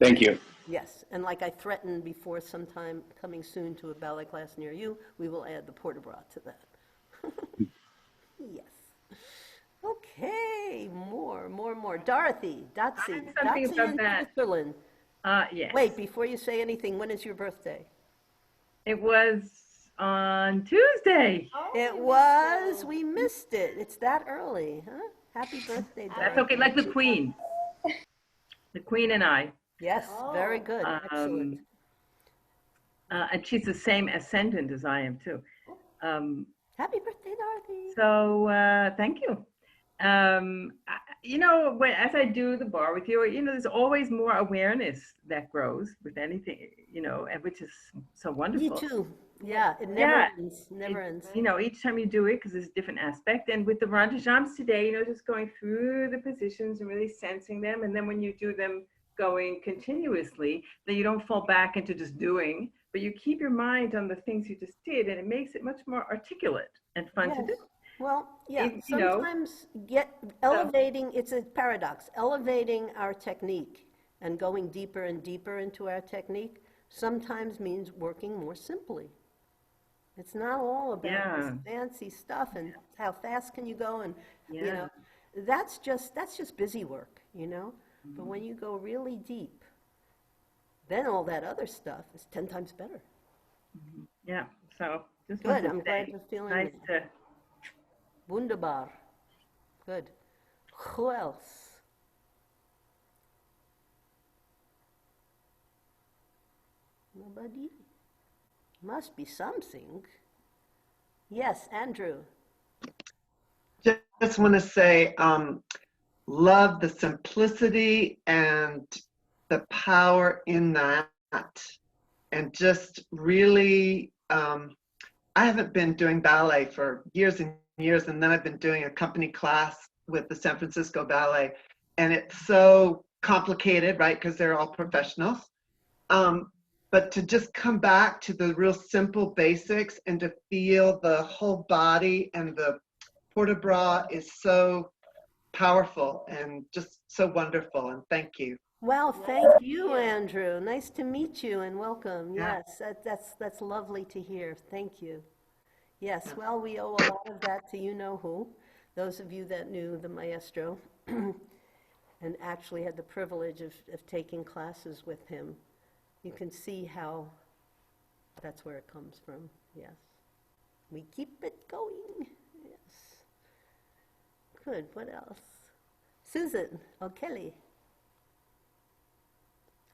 Thank you. Yes, and like I threatened before, sometime coming soon to a ballet class near you, we will add the port de bras to that. Yes. Okay, more. Dorothy, Dotsie something about in that. Switzerland. Yes. Wait, before you say anything, when is your birthday? It was on Tuesday. It was, we missed it. It's that early, huh? Happy birthday, Dorothy. That's okay, like the Queen. The Queen and I. Yes, very good, excellent. And she's the same ascendant as I am too. Happy birthday, Dorothy. So thank you. You know, as I do the bar with you, you know, there's always more awareness that grows with anything, you know, and which is so wonderful. Me too. Yeah, it never ends. Never ends. You know, each time you do it, because there's a different aspect. And with the rond de jambes today, you know, just going through the positions and really sensing them. And then when you do them going continuously, then you don't fall back into just doing, but you keep your mind on the things you just did, and it makes it much more articulate and fun to do. Well, yeah, You know, sometimes elevating, it's a paradox, elevating our technique and going deeper and deeper into our technique sometimes means working more simply. It's not all about this fancy stuff and how fast can you go, and you know, that's just busy work, you know. But when you go really deep, then all that other stuff is 10 times better. Yeah, so just good. I'm glad you're feeling nice it. Wunderbar. Good. Who else? Nobody? Must be something. Yes, Andrew. Just want to say, love the simplicity and the power in that. And just really, I haven't been doing ballet for years and years, and then I've been doing a company class with the San Francisco Ballet, and it's so complicated, right, because they're all professionals. But to just come back to the real simple basics and to feel the whole body and the port de bras is so powerful and just so wonderful, and thank you. Well, thank you, Andrew. Nice to meet you and welcome. Yes, that's lovely to hear. Thank you. Yes, well, we owe a lot of that to you-know-who, those of you that knew the maestro and actually had the privilege of taking classes with him. You can see how that's where it comes from, yes. We keep it going, yes. Good, what else? Susan O'Kelly.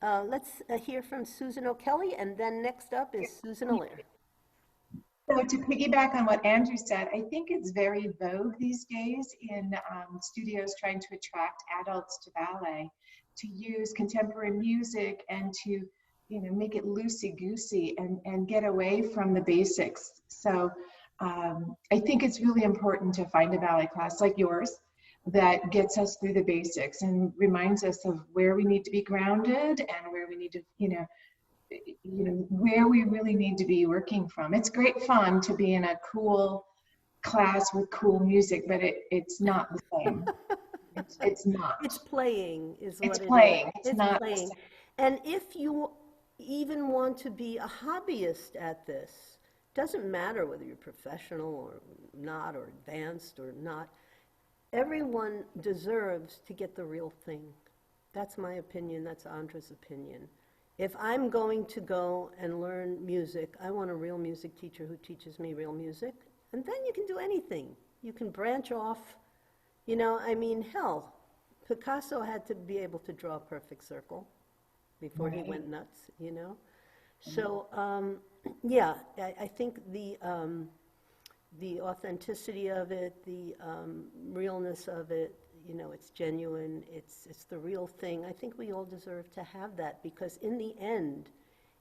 Let's hear from Susan O'Kelly, and then next up is Susan Allaire. So to piggyback on what Andrew said, I think it's very vogue these days in studios trying to attract adults to ballet, to use contemporary music and to, you know, make it loosey-goosey and get away from the basics. So I think it's really important to find a ballet class like yours that gets us through the basics and reminds us of where we need to be grounded and where we need to, you know, where we really need to be working from. It's great fun to be in a cool class with cool music, but it's not the same. It's not. It's playing is what It's it is. playing. It's not the playing. same. And if you even want to be a hobbyist at this, doesn't matter whether you're professional or not, or advanced or not, everyone deserves to get the real thing. That's my opinion. That's Andra's opinion. If I'm going to go and learn music, I want a real music teacher who teaches me real music. And then you can do anything. You can branch off. You know, I mean, hell, Picasso had to be able to draw a perfect circle before he went nuts, you know? So, yeah, I think the authenticity of it, the realness of it, you know, it's genuine, it's the real thing. I think we all deserve to have that, because in the end,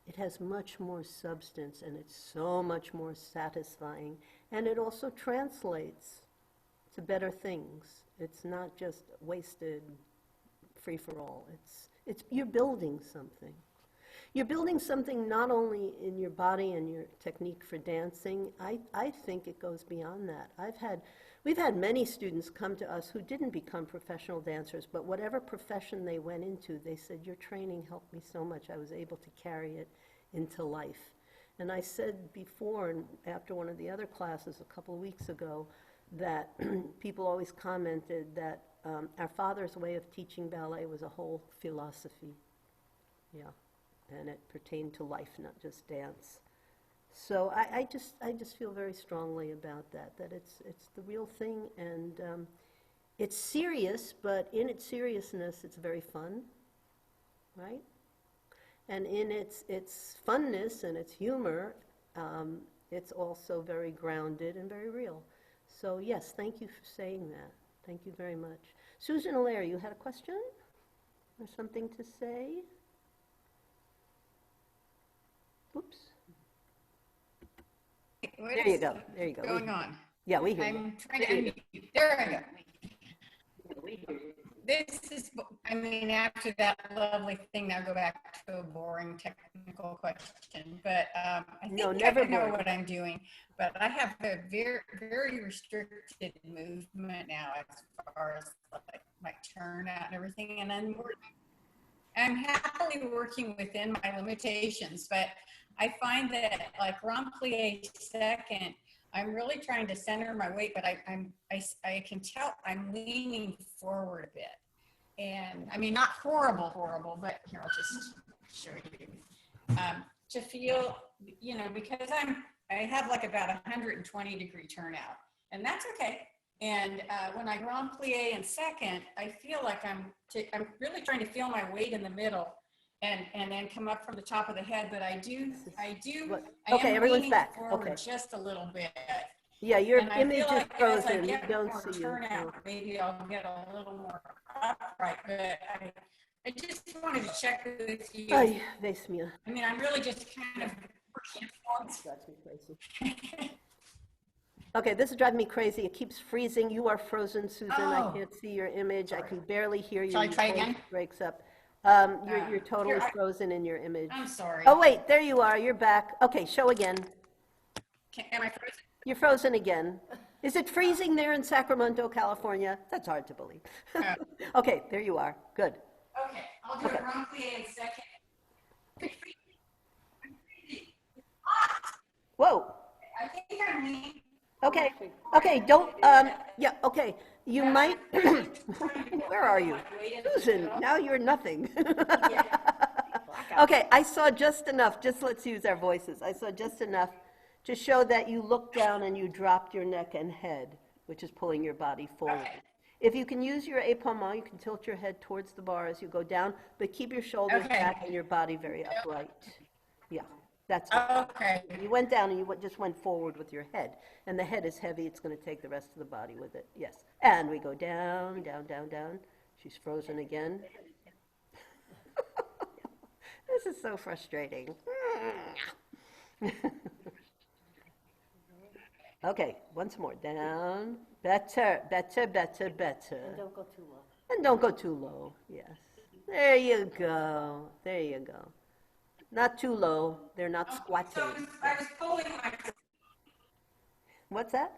it has much more substance and it's so much more satisfying, and it also translates to better things. It's not just wasted free for all. It's you're building something. You're building something not only in your body and your technique for dancing. I think it goes beyond that. We've had many students come to us who didn't become professional dancers, but whatever profession they went into, they said, your training helped me so much, I was able to carry it into life. And I said before, and after one of the other classes a couple of weeks ago, that people always commented that our father's way of teaching ballet was a whole philosophy. Yeah, and it pertained to life, not just dance. So I just feel very strongly about that it's the real thing, and it's serious, but in its seriousness, it's very fun, right? And in its funness and its humor, it's also very grounded and very real. So yes, thank you for saying that. Thank you very much. Susan Allaire, you had a question or something to say? Oops. There you go. There you go. Going on? Yeah, we hear you. I'm trying to unmute you. There I go. This is, I mean, after that lovely thing, now go back to a boring technical question. But I think never I know boring. what I'm doing. But I have a very, very restricted movement now as far as like my turnout and everything. And I'm happily working within my limitations. But I find that like grand plie second, I'm really trying to center my weight, but I can tell I'm leaning forward a bit. And I mean, not horrible, but here, I'll just show you. To feel, you know, because I have like about 120-degree turnout, and that's okay. And when I grand plie in second, I feel like I'm really trying to feel my weight in the middle. And then come up from the top of the head, but I Okay, am everyone's leaning back. forward Okay. just a little bit. Yeah, your And I image feel is like as I frozen. We get don't more see you. turnout, maybe I'll get a little more upright. But I just wanted to check with you. Ay, ves mía. I mean, I'm really just kind of working Drives me crazy. Okay, this is driving me crazy. It keeps freezing. You are frozen, Susan. I Oh. can't see your image. I can barely hear you. Shall I Your try voice again? breaks up. You're totally Here, frozen in your image. I'm sorry. Oh, wait, there you are. You're back. Okay, show again. Am I frozen? You're frozen again. Is it freezing there in Sacramento, California? That's hard to believe. Okay, there you are. Good. Okay, I'll do a grand plie in second. Whoa. I think I'm leaning. Okay. Okay, don't, yeah, okay. You might, where are you? Susan, now you're nothing. Okay, I saw just enough, just let's use our voices. I saw just enough to show that you looked down and you dropped your neck and head, which is pulling your body forward. Okay. If you can use your épaulement, you can tilt your head towards the bar as you go down, but keep your shoulders Okay. back and your body very upright. Yeah, that's it. Okay. You went down and you just went forward with your head. And the head is heavy, it's going to take the rest of the body with it. Yes. And we go down, down, down, down. She's frozen again. This is so frustrating. Okay, once more. Down. Better, better, better, better. And don't go too low. And don't go too low. Yes. There you go. There you go. Not too low. They're not squatting. So I was pulling my. What's that?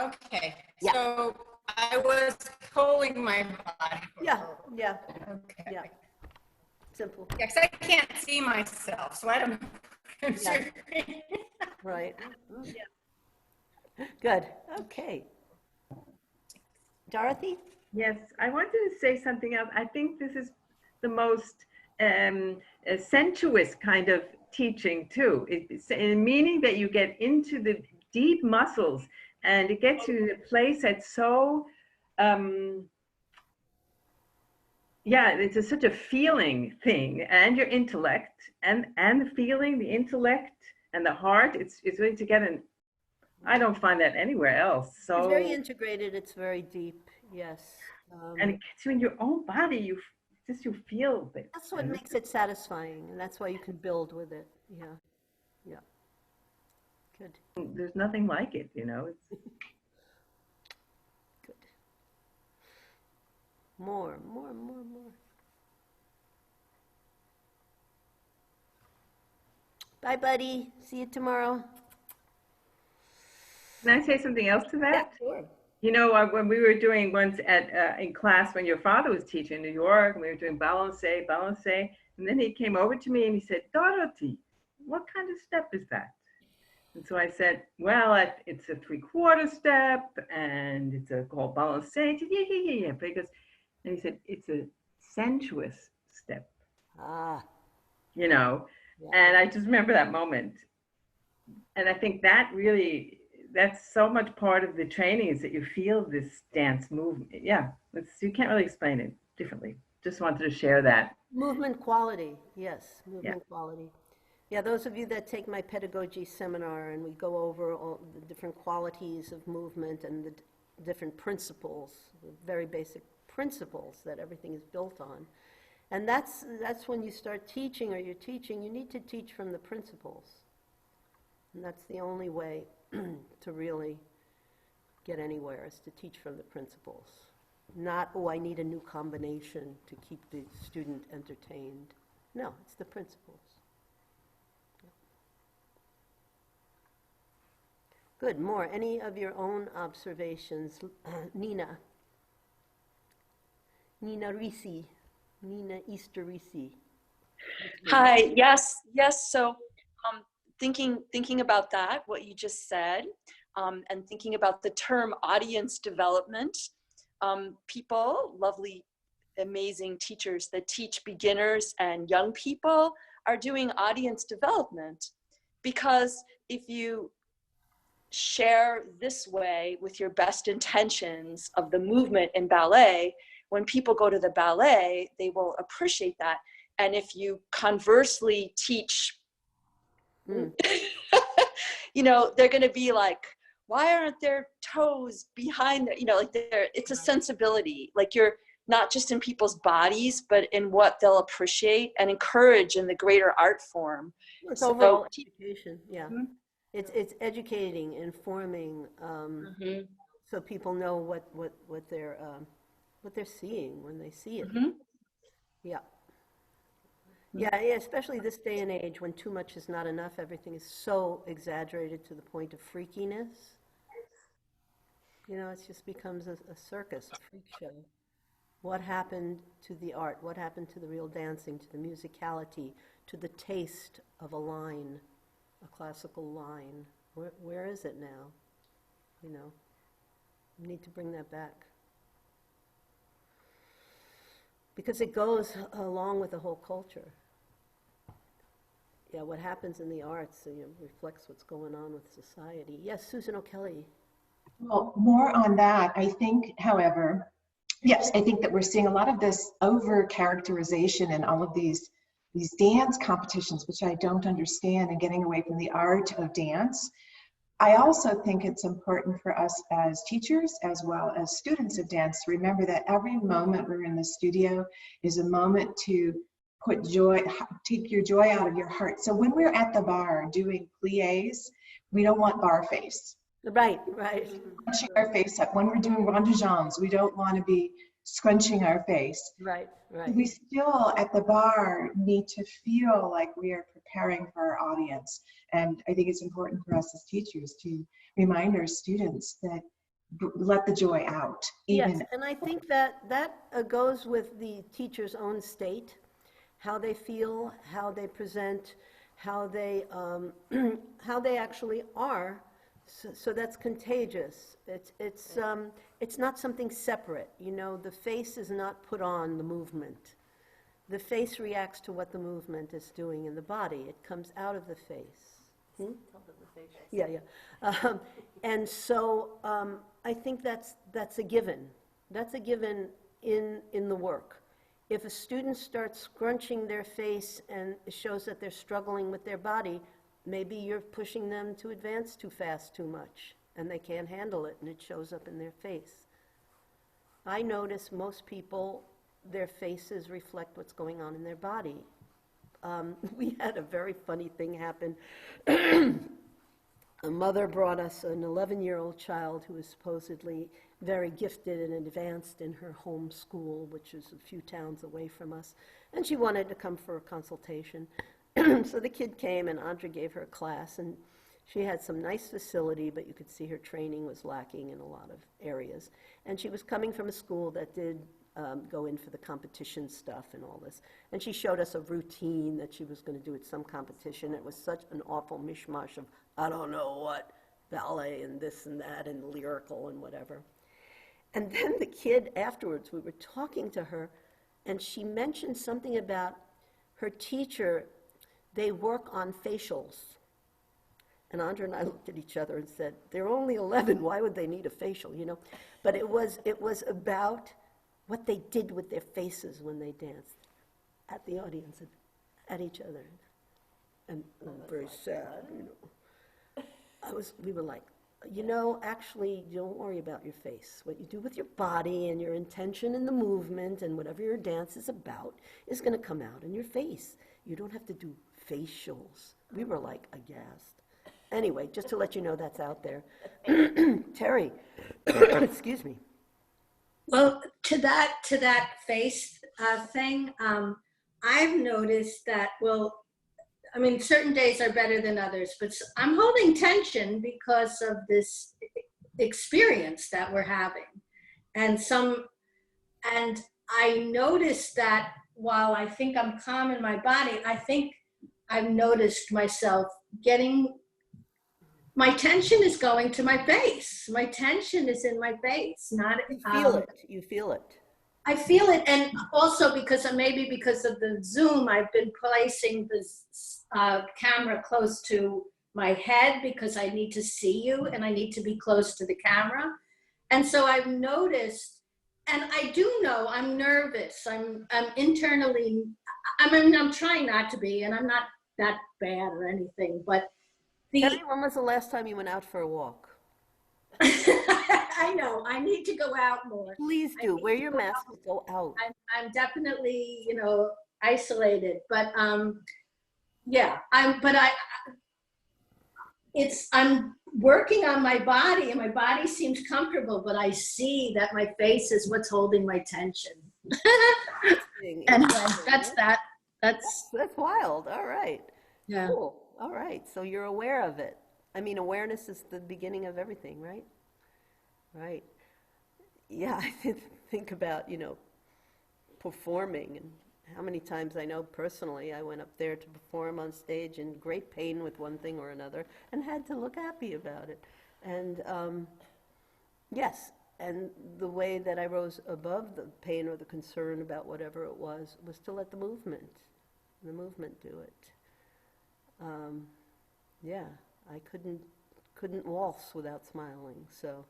Okay. Yeah. So I was pulling my body Yeah, forward. yeah, Okay. yeah. Simple, Yeah, 'cause I can't see myself, so I don't know. right. Good, okay. Dorothy? Yes, I wanted to say something else. I think this is the most sensuous kind of teaching too. It's meaning that you get into the deep muscles and it gets you in a place that's so, yeah, it's such a feeling thing, and your intellect and the feeling, the intellect and the heart, it's really together. And I don't find that anywhere else. It's very So, integrated, it's very deep, yes. and it gets you in your own body. You feel it. That's what makes it satisfying, and that's why you can build with it, yeah, yeah. Good, There's nothing like it, you know. It's, good. More. Bye, buddy, see you tomorrow. can I say something else to that? Yeah, sure. You know, when we were doing once at in class when your father was teaching in New York, and we were doing Ballet, and then he came over to me and he said, Dorothy, what kind of step is that? And so I said, well, it's a 3/4 step, and it's called Ballet. He said, yeah. Because, and he said, it's a sensuous step, Ah, you know. yeah. And I just remember that moment. And I think that really, that's so much part of the training is that you feel this dance movement. Yeah, you can't really explain it differently. Just wanted to share that. Movement quality, yes, movement quality. Yeah, those of you that take my pedagogy seminar and we go over all the different qualities of movement and the different principles, the very basic principles that everything is built on. And that's when you start teaching or you're teaching, you need to teach from the principles. And that's the only way to really get anywhere, is to teach from the principles. Not, oh, I need a new combination to keep the student entertained. No, it's the principles. Good, more. Any of your own observations? Nina. Nina Risi. Nina Easter Risi. Hi, yes. So thinking about that, what you just said, and thinking about the term audience development, people, lovely, amazing teachers that teach beginners and young people are doing audience development, because if you share this way with your best intentions of the movement in ballet, when people go to the ballet, they will appreciate that. And if you conversely teach, you know, they're going to be like, why aren't their toes behind their, you know, like it's a sensibility, like you're not just in people's bodies, but in what they'll appreciate and encourage in the greater art form. It's overall education, yeah. Mm-hmm. It's educating, informing, so people know what they're seeing when they see it. Mm-hmm. Yeah. Yeah, especially this day and age when too much is not enough. Everything is so exaggerated to the point of freakiness. You know, it just becomes a circus, a freak show. What happened to the art? What happened to the real dancing, to the musicality, to the taste of a line, a classical line? Where is it now? You know, we need to bring that back. Because it goes along with the whole culture. Yeah, what happens in the arts reflects what's going on with society. Yes, Susan O'Kelly. Well, more on that. I think, however, yes, I think that we're seeing a lot of this over-characterization in all of these dance competitions, which I don't understand, and getting away from the art of dance. I also think it's important for us as teachers, as well as students of dance, to remember that every moment we're in the studio is a moment to put joy, take your joy out of your heart. So when we're at the bar doing pliés, we don't want bar face. Right. Scrunching our face up. When we're doing rond de jambes, we don't want to be scrunching our face. Right. We still, at the bar, need to feel like we are preparing for our audience. And I think it's important for us as teachers to remind our students that let the joy out. Yes, and I think that goes with the teacher's own state, how they feel, how they present, how they how they actually are. So that's contagious. It's not something separate. You know, the face is not put on the movement. The face reacts to what the movement is doing in the body. It comes out of the face. Yeah, yeah. And so I think that's a given. That's a given in the work. If a student starts scrunching their face and it shows that they're struggling with their body, maybe you're pushing them to advance too fast, too much, and they can't handle it, and it shows up in their face. I notice most people, their faces reflect what's going on in their body. We had a very funny thing happen. A mother brought us an 11-year-old child who was supposedly very gifted and advanced in her home school, which is a few towns away from us, and she wanted to come for a consultation. So the kid came, and Andra gave her a class, and she had some nice facility, but you could see her training was lacking in a lot of areas. And she was coming from a school that did go in for the competition stuff and all this. And she showed us a routine that she was going to do at some competition. It was such an awful mishmash of, I don't know what, ballet and this and that and lyrical and whatever. And then the kid afterwards, we were talking to her, and she mentioned something about her teacher. They work on facials. And Andra and I looked at each other and said, they're only 11, why would they need a facial, you know? But it was about what they did with their faces when they danced at the audience and at each other. And very sad, you know. We were like, you know, actually, don't worry about your face. What you do with your body and your intention in the movement and whatever your dance is about is going to come out in your face. You don't have to do facials. We were like aghast. Anyway, just to let you know that's out there. Terry, excuse me. Well, to that face thing, I've noticed that, well, I mean, certain days are better than others, but I'm holding tension because of this experience that we're having. And I noticed that while I think I'm calm in my body, I think I've noticed myself my tension is going to my face. My tension is in my face, not. You feel it. You feel it. I feel it, and also because maybe because of the Zoom, I've been placing this camera close to my head because I need to see you and I need to be close to the camera. And so I've noticed, and I do know I'm nervous. I'm internally, I'm trying not to be, and I'm not that bad or anything, but when was the last time you went out for a walk? I know, I need to go out more. Please do, wear your mask and go out. I'm definitely, you know, isolated, but yeah, I'm working on my body, and my body seems comfortable, but I see that my face is what's holding my tension. Anyway, that's that. That's wild. All right. Yeah. Cool. All right. So you're aware of it. I mean, awareness is the beginning of everything, right? Right. Yeah, I think about, you know, performing, and how many times I know personally I went up there to perform on stage in great pain with one thing or another and had to look happy about it. And yes, and the way that I rose above the pain or the concern about whatever it was to let the movement do it. Yeah, I couldn't waltz without smiling, so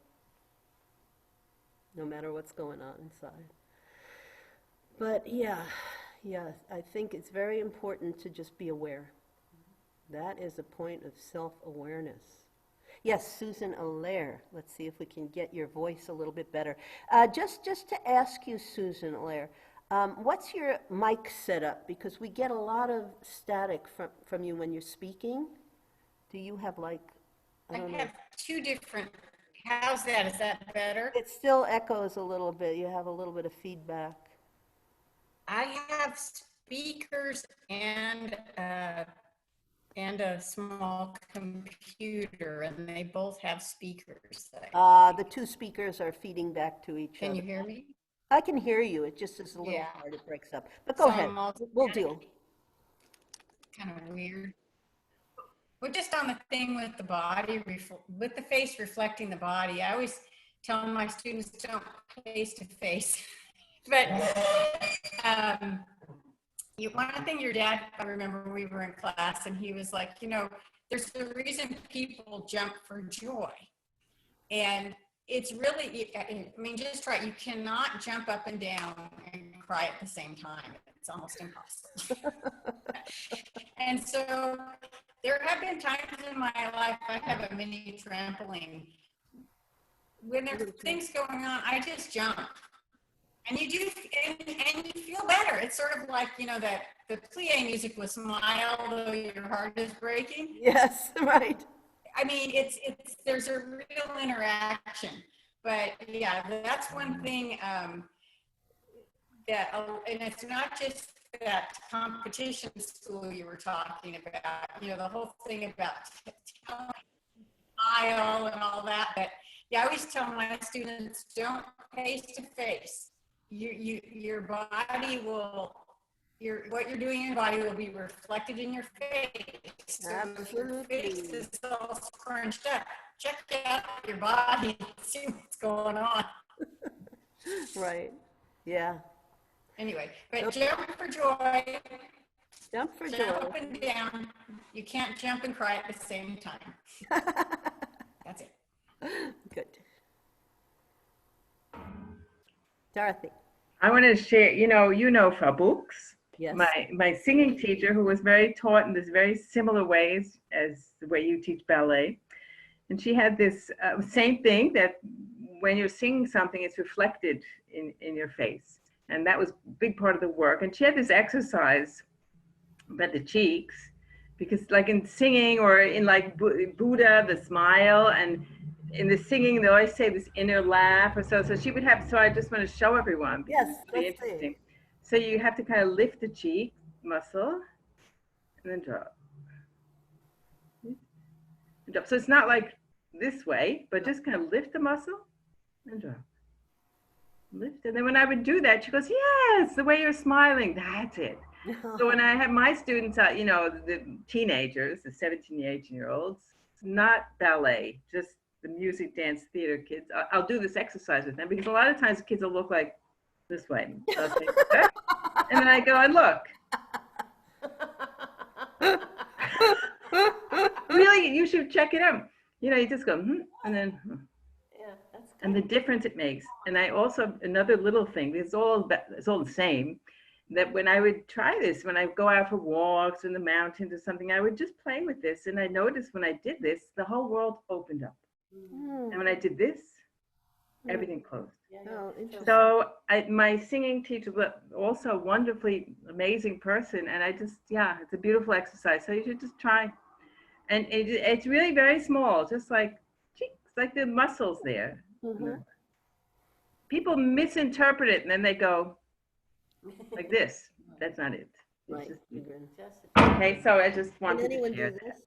no matter what's going on inside. But yeah, I think it's very important to just be aware. That is a point of self-awareness. Yes, Susan Allaire. Let's see if we can get your voice a little bit better. Just to ask you, Susan Allaire, what's your mic setup? Because we get a lot of static from you when you're speaking. Do you have like, I have two different, how's that? Is that better? It still echoes a little bit. You have a little bit of feedback. I have speakers and and a small computer, and they both have speakers. The two speakers are feeding back to each other. Can you hear me? I can hear you. It just is a little Yeah. hard. It breaks up. But go ahead. We'll deal. Kind of weird. We're just on the thing with the body, with the face reflecting the body. I always tell my students, don't face to face. But one thing your dad, I remember we were in class and he was like, you know, there's a reason people jump for joy. And it's really, I mean, just try, you cannot jump up and down and cry at the same time. It's almost impossible. And so there have been times in my life, I have a mini trampoline. When there's things going on, I just jump. And you do, and you feel better. It's sort of like, you know, that the plie music was Smile, though your heart is breaking. Yes, right. I mean, there's a real interaction. But yeah, that's one thing that, and it's not just that competition school you were talking about, you know, the whole thing about style and all that. But yeah, I always tell my students, don't face to face. Your body will, what you're doing in your body will be reflected in your face. So if your face is all scrunched up, check out your body and see what's going on. Right. Yeah. Anyway, but jump for joy. Jump for joy. Jump up and down. You can't jump and cry at the same time. That's it. Good. Dorothy. I want to share, you know Frau Books, Yes. my singing teacher, who was very taught in this very similar ways as the way you teach ballet. And she had this same thing, that when you're singing something, it's reflected in your face. And that was a big part of the work. And she had this exercise about the cheeks, because like in singing or in like Buddha, the smile, and in the singing, they always say this inner laugh or so. So she would have, so I just want to show everyone. Yes, it's really interesting. So you have to kind of lift the cheek muscle and then drop. And drop. So it's not like this way, but just kind of lift the muscle and drop. Lift. And then when I would do that, she goes, yes, the way you're smiling, that's it. So when I have my students, you know, the teenagers, the 17, 18-year-olds, not ballet, just the music, dance, theater kids, I'll do this exercise with them, because a lot of times the kids will look like this way. So say, and then I go and look. Really, you should check it out. You know, you just go, and then, Yeah, that's good. and the difference it makes. And I also, another little thing, it's all the same, that when I would try this, when I go out for walks in the mountains or something, I would just play with this. And I noticed when I did this, the whole world opened up. And when I did this, everything closed. Oh, interesting. So my singing teacher was also a wonderfully amazing person. And I just, yeah, it's a beautiful exercise. So you should just try. And it's really very small, just like cheeks, like the muscles there. Mm-hmm. People misinterpret it and then they go like this. That's not it. Right. Okay, so I just Can wanted anyone to share do that. this?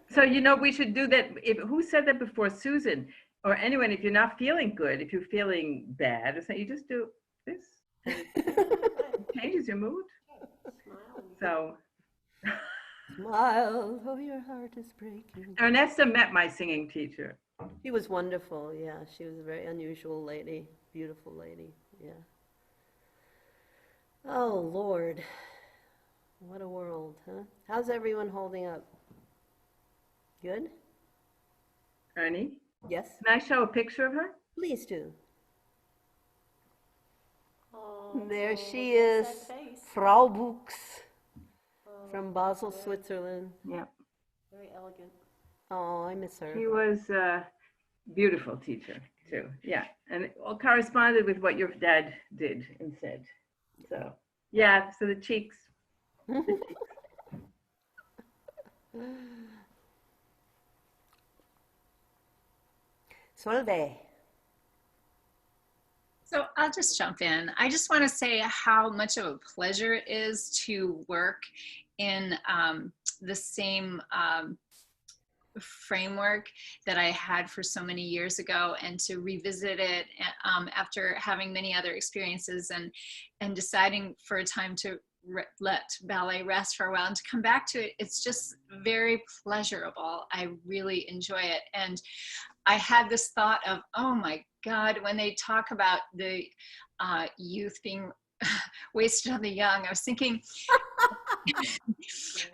So, you know, we should do that. Who said that before? Susan or anyone, if you're not feeling good, if you're feeling bad or something, you just do this. It changes your mood. So. Smile, though your heart is breaking. Ernesta met my singing teacher. She was wonderful, yeah. She was a very unusual lady, beautiful lady, yeah. Oh, Lord. What a world, huh? How's everyone holding up? Good? Ernie? Yes? Can I show a picture of her? Please do. There she is, Frau Buchs from Basel, Switzerland. Yeah. Very elegant. Oh, I miss her. She was a beautiful teacher, too. Yeah. And it all corresponded with what your dad did and said. So, yeah, so the cheeks. Solveig. So I'll just jump in. I just want to say how much of a pleasure it is to work in the same framework that I had for so many years ago, and to revisit it after having many other experiences and deciding for a time to let ballet rest for a while and to come back to it. It's just very pleasurable. I really enjoy it. And I had this thought of, oh my God, when they talk about the youth being wasted on the young, I was thinking,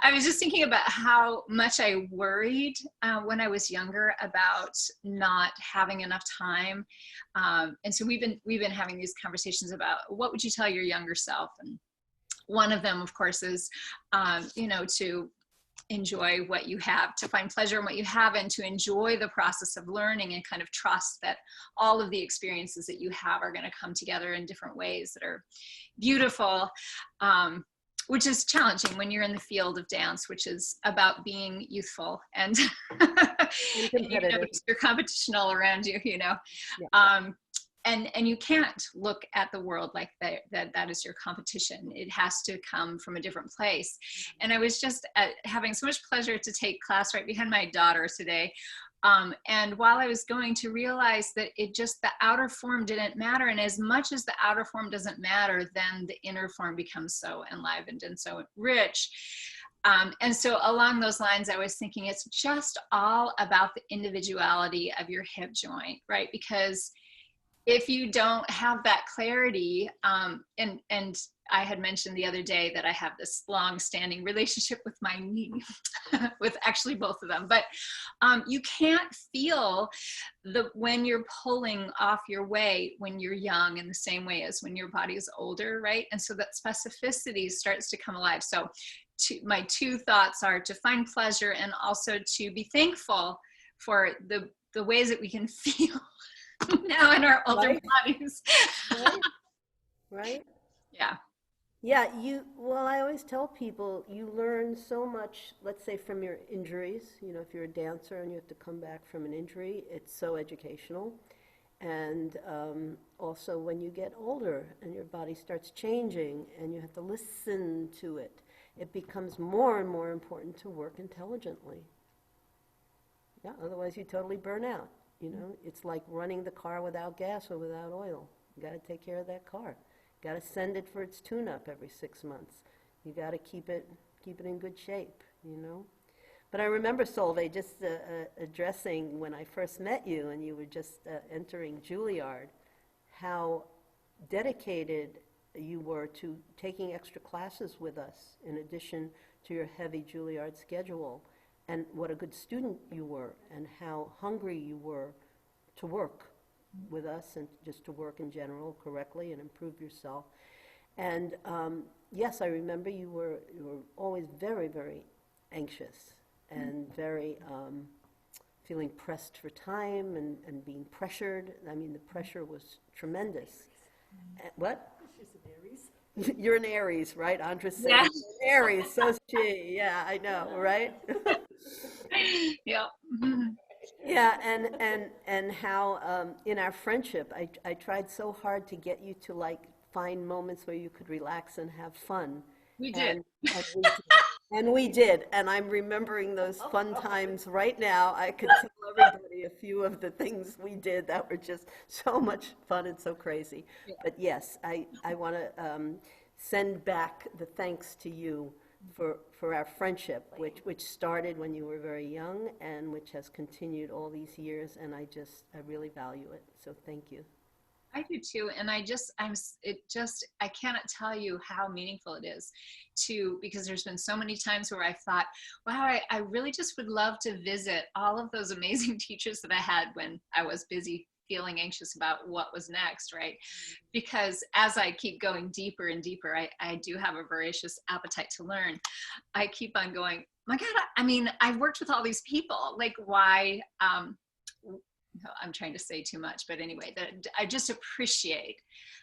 I was just thinking about how much I worried when I was younger about not having enough time. And so we've been having these conversations about what would you tell your younger self? And one of them, of course, is, to enjoy what you have, to find pleasure in what you have, and to enjoy the process of learning and kind of trust that all of the experiences that you have are going to come together in different ways that are beautiful, which is challenging when you're in the field of dance, which is about being youthful and your competition all around you, Yeah. And you can't look at the world like that is your competition. It has to come from a different place. And I was just having so much pleasure to take class right behind my daughter today. And while I was going to realize that the outer form didn't matter. And as much as the outer form doesn't matter, then the inner form becomes so enlivened and so rich. And so along those lines, I was thinking it's just all about the individuality of your hip joint, right? Because if you don't have that clarity, and I had mentioned the other day that I have this long-standing relationship with my knee, with actually both of them, but you can't feel when you're pulling off your weight when you're young in the same way as when your body is older, right? And so that specificity starts to come alive. So my two thoughts are to find pleasure and also to be thankful for the ways that we can feel now in our older bodies. Right? Yeah. Yeah, well, I always tell people you learn so much, let's say from your injuries. If you're a dancer and you have to come back from an injury, it's so educational. And also when you get older and your body starts changing and you have to listen to it, it becomes more and more important to work intelligently. Yeah, otherwise you totally burn out. It's like running the car without gas or without oil. You got to take care of that car. You got to send it for its tune-up every 6 months. You got to keep it in good shape. But I remember, Solveig, just addressing when I first met you and you were just entering Juilliard, how dedicated you were to taking extra classes with us in addition to your heavy Juilliard schedule. And what a good student you were, and how hungry you were to work with us and just to work in general correctly and improve yourself. And yes, I remember you were always very, very anxious and very feeling pressed for time and being pressured. I mean, the pressure was tremendous. What? You're an Aries, right? Andres said, Yeah. Aries, so's she. Yeah, I know, right? Yeah. Yeah, and how in our friendship, I tried so hard to get you to find moments where you could relax and have fun. We did. And we did. And I'm remembering those fun times right now. I could tell everybody a few of the things we did that were just so much fun and so crazy. Yeah. But yes, I want to send back the thanks to you for our friendship, which started when you were very young and which has continued all these years. And I really value it. So thank you. I do too, and I cannot tell you how meaningful it is because there's been so many times where I've thought, wow, I really just would love to visit all of those amazing teachers that I had when I was busy feeling anxious about what was next, right? Because as I keep going deeper and deeper, I do have a voracious appetite to learn. I keep on going, my God, I mean, I've worked with all these people, why, I'm trying to say too much, but anyway, I just appreciate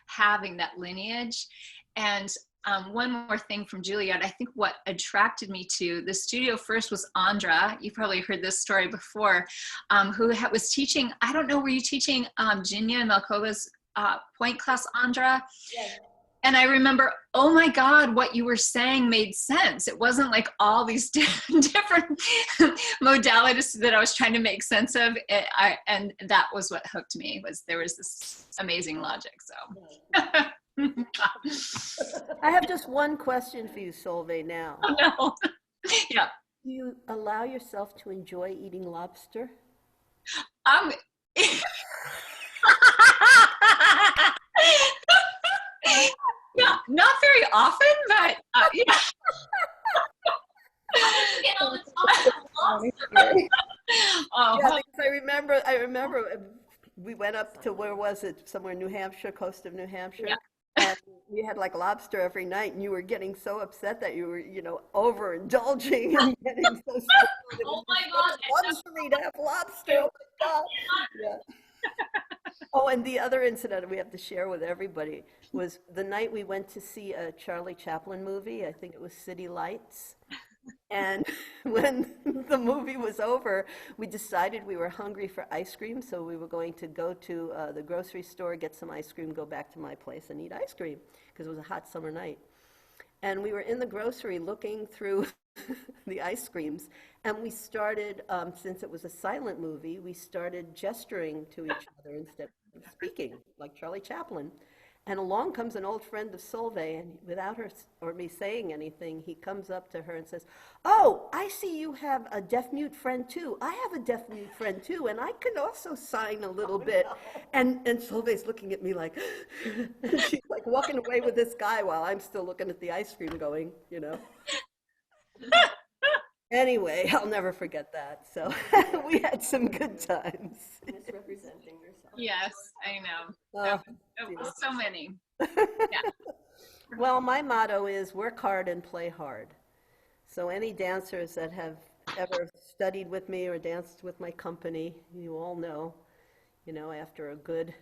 having that lineage. And one more thing from Juilliard, I think what attracted me to the studio first was Andra. You probably heard this story before, who was teaching, I don't know, were you teaching Jinya Melkova's point class, Andra. And I remember, oh my God, what you were saying made sense. It wasn't like all these different modalities that I was trying to make sense of. And that was what hooked me, was there was this amazing logic. So. I have just one question for you, Solveig, now. Oh, no. Yeah. Do you allow yourself to enjoy eating lobster? Not very often, but yeah. I remember we went up to, where was it? Somewhere in New Hampshire, coast of New Hampshire. Yeah. And we had like lobster every night, and you were getting so upset that you were, overindulging and getting so spoiled. Oh my God. It's for me to have lobster. Oh my God. Yeah. Oh, and the other incident we have to share with everybody was the night we went to see a Charlie Chaplin movie. I think it was City Lights. And when the movie was over, we decided we were hungry for ice cream, so we were going to go to the grocery store, get some ice cream, go back to my place and eat ice cream, because it was a hot summer night. And we were in the grocery looking through the ice creams, and we started, since it was a silent movie, we started gesturing to each other instead of speaking, like Charlie Chaplin. And along comes an old friend of Solveig, and without her or me saying anything, he comes up to her and says, "Oh, I see you have a deaf-mute friend too. I have a deaf-mute friend too, and I can also sign a little bit." No. And Solveig's looking at me like, she's like walking away with this guy while I'm still looking at the ice cream going, Anyway, I'll never forget that. So we had some good times. Misrepresenting yourself. Yes, I know. So many. Yeah. Well, my motto is work hard and play hard. So any dancers that have ever studied with me or danced with my company, you all know, after a good,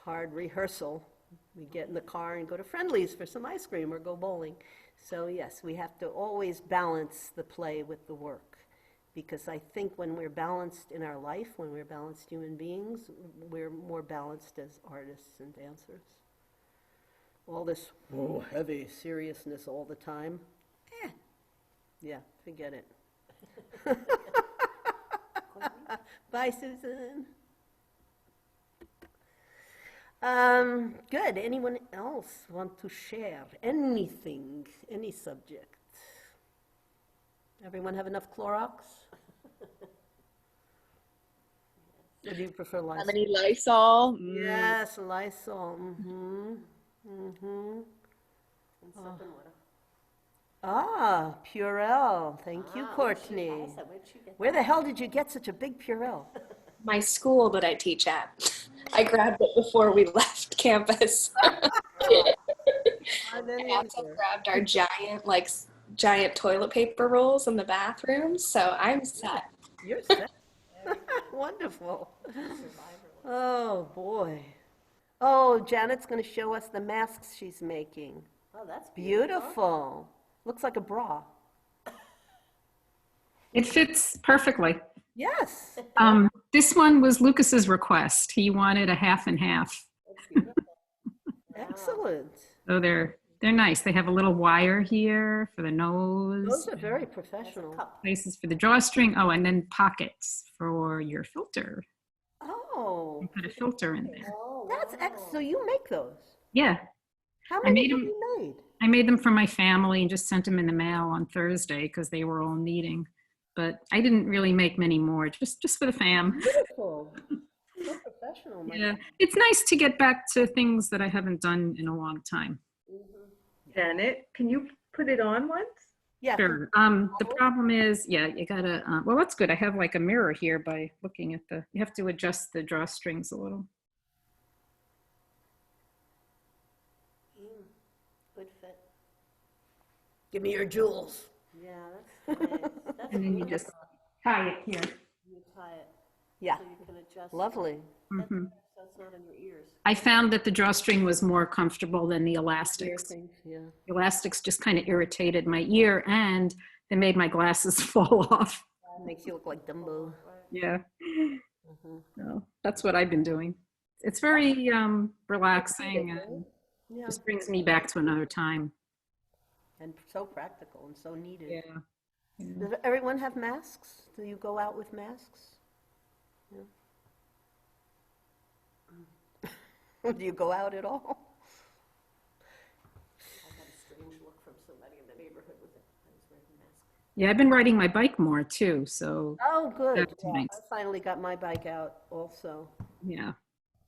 hard rehearsal, we get in the car and go to Friendly's for some ice cream or go bowling. So yes, we have to always balance the play with the work, because I think when we're balanced in our life, when we're balanced human beings, we're more balanced as artists and dancers. All this heavy seriousness all the time, yeah, forget it. Bye, Susan. Good. Anyone else want to share anything, any subject? Everyone have enough Clorox? Or do you prefer Lysol? How many Lysol? Yes, Lysol. Mm-hmm. Mm-hmm. And soap and water. Ah, Purell. Thank you, Courtney. Where the hell did you get such a big Purell? My school that I teach at. I grabbed it before we left campus. I also grabbed our giant toilet paper rolls in the bathrooms, so I'm set. You're set. Wonderful. Oh, boy. Oh, Janet's going to show us the masks she's making. Oh, that's beautiful. Looks like a bra. It fits perfectly. Yes. This one was Lucas's request. He wanted a half and half. That's beautiful. Excellent. So they're nice. They have a little wire here for the nose. Those are very professional. Places for the drawstring. Oh, and then pockets for your filter. Oh. You put a filter in there. That's so you make those? Yeah. How many have you made? I made them for my family and just sent them in the mail on Thursday because they were all needing. But I didn't really make many more, just for the fam. Beautiful. So professional. Yeah, it's nice to get back to things that I haven't done in a long time. Janet, can you put it on once? Yeah. Sure. The problem is, you gotta, well, that's good. I have like a mirror here by looking at you have to adjust the drawstrings a little. Good fit. Give me your jewels. Yeah, that's nice. That's And then you just tie it here. You tie it. Yeah. So you can adjust. Lovely. Mm-hmm. So it's not in your ears. I found that the drawstring was more comfortable than the elastics. Yeah. The elastics just kind of irritated my ear and they made my glasses fall off. Makes you look like Dumbo. Yeah. So that's what I've been doing. it's very relaxing and Yeah. just brings me back to another time. And so practical and so needed. Yeah. Does everyone have masks? Do you go out with masks? Yeah. Do you go out at all? I got a strange look from somebody in the neighborhood with it. I was wearing a mask. Yeah, I've been riding my bike more too, so Oh, good. that's Yeah, nice. I finally got my bike out also. Yeah,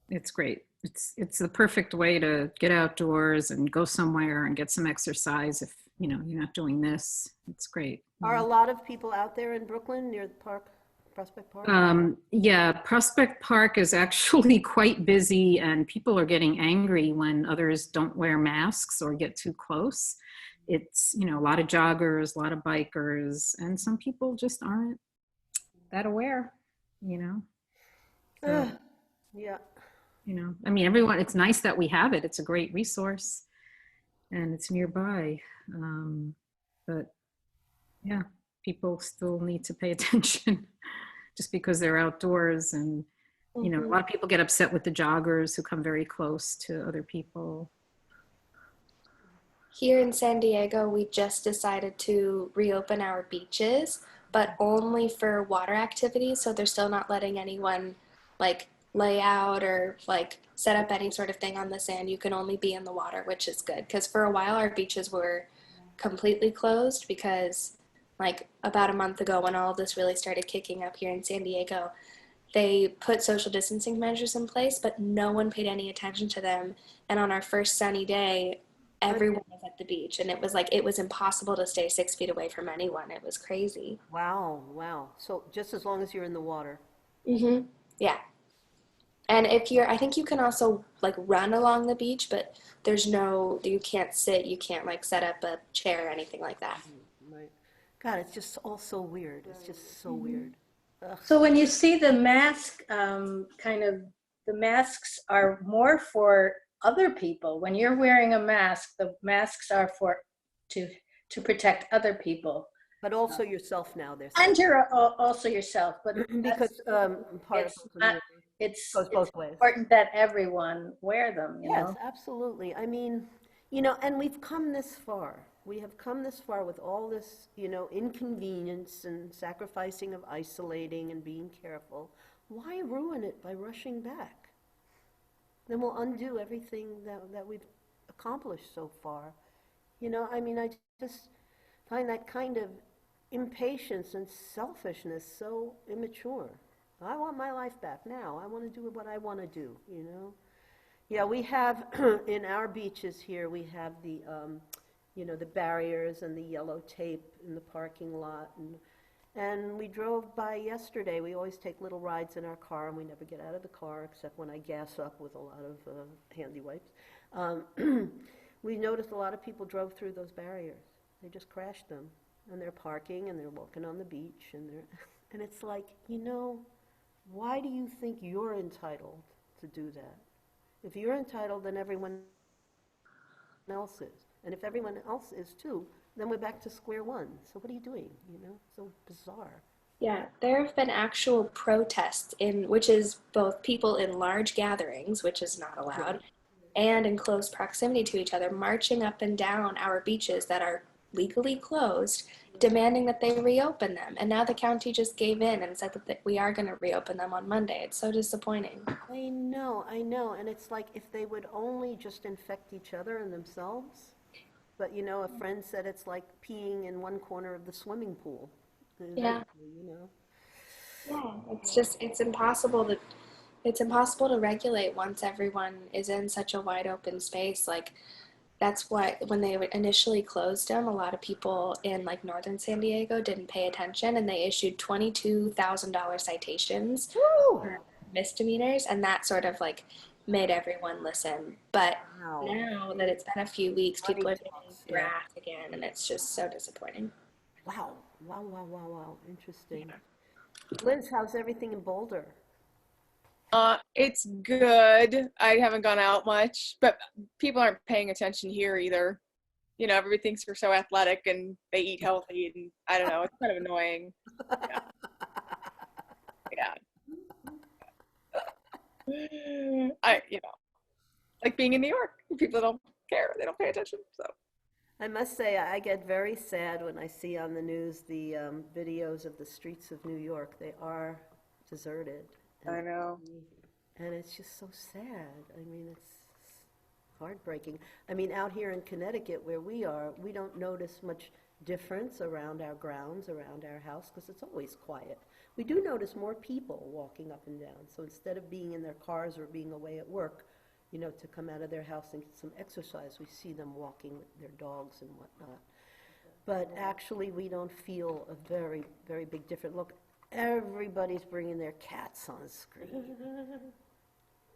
it's great. It's the perfect way to get outdoors and go somewhere and get some exercise if you're not doing this. It's great. Are a lot of people out there in Brooklyn near the park, Prospect Park? Yeah, Prospect Park is actually quite busy, and people are getting angry when others don't wear masks or get too close. It's, a lot of joggers, a lot of bikers, and some people just aren't that aware, So, Yeah. I mean, everyone, it's nice that we have it. It's a great resource and it's nearby. But yeah, people still need to pay attention just because they're outdoors. And, a lot of people get upset with the joggers who come very close to other people. Here in San Diego, we just decided to reopen our beaches, but only for water activities. So they're still not letting anyone lay out or set up any sort of thing on the sand. You can only be in the water, which is good. Because for a while our beaches were completely closed because about a month ago when all of this really started kicking up here in San Diego, they put social distancing measures in place, but no one paid any attention to them. And on our first sunny day, everyone was at the beach, and it was impossible to stay 6 feet away from anyone. It was crazy. Wow. So just as long as you're in the water. Yeah. And I think you can also run along the beach, but you can't sit, you can't set up a chair or anything like that. Right. God, it's just all so weird. It's just so weird. Ugh. So when you see the mask, the masks are more for other people. When you're wearing a mask, the masks are to protect other people. But also yourself now. And you're also yourself, but because part of it's goes both ways. Important that everyone wear them. Yes, absolutely. I mean, and we've come this far. We have come this far with all this, inconvenience and sacrificing of isolating and being careful. Why ruin it by rushing back? Then we'll undo everything that we've accomplished so far. I mean, I just find that kind of impatience and selfishness so immature. I want my life back now. I want to do what I want to do, Yeah, we have, in our beaches here, we have the, the barriers and the yellow tape in the parking lot. And we drove by yesterday. We always take little rides in our car, and we never get out of the car except when I gas up with a lot of handy wipes. We noticed a lot of people drove through those barriers. They just crashed them. And they're parking, and they're walking on the beach, and it's like, why do you think you're entitled to do that? If you're entitled, then everyone else is. And if everyone else is too, then we're back to square one. So what are you doing? So bizarre. Yeah, there have been actual protests which is both people in large gatherings, which is not allowed, and in close proximity to each other, marching up and down our beaches that are legally closed, demanding that they reopen them. And now the county just gave in and said that we are going to reopen them on Monday. It's so disappointing. I know. And it's like if they would only just infect each other and themselves. But, a friend said it's like peeing in one corner of the swimming pool. Yeah. Yeah, it's impossible to regulate once everyone is in such a wide open space. That's why when they initially closed them, a lot of people in northern San Diego didn't pay attention, and they issued $22,000 citations for misdemeanors, and that sort of made everyone listen. But now that it's been a few weeks, people are getting brash again, and it's just so disappointing. Wow. Interesting. Yeah. Liz, how's everything in Boulder? It's good. I haven't gone out much, but people aren't paying attention here either. Everybody thinks we're so athletic and they eat healthy, and I don't know, it's kind of annoying. Yeah. Like being in New York, people don't care, they don't pay attention. So I must say, I get very sad when I see on the news the videos of the streets of New York. They are deserted. I know. And it's just so sad. I mean, it's heartbreaking. I mean, out here in Connecticut where we are, we don't notice much difference around our grounds, around our house, because it's always quiet. We do notice more people walking up and down. So instead of being in their cars or being away at work, to come out of their house and get some exercise, we see them walking with their dogs and whatnot. But actually, we don't feel a very, very big difference. Look, everybody's bringing their cats on screen.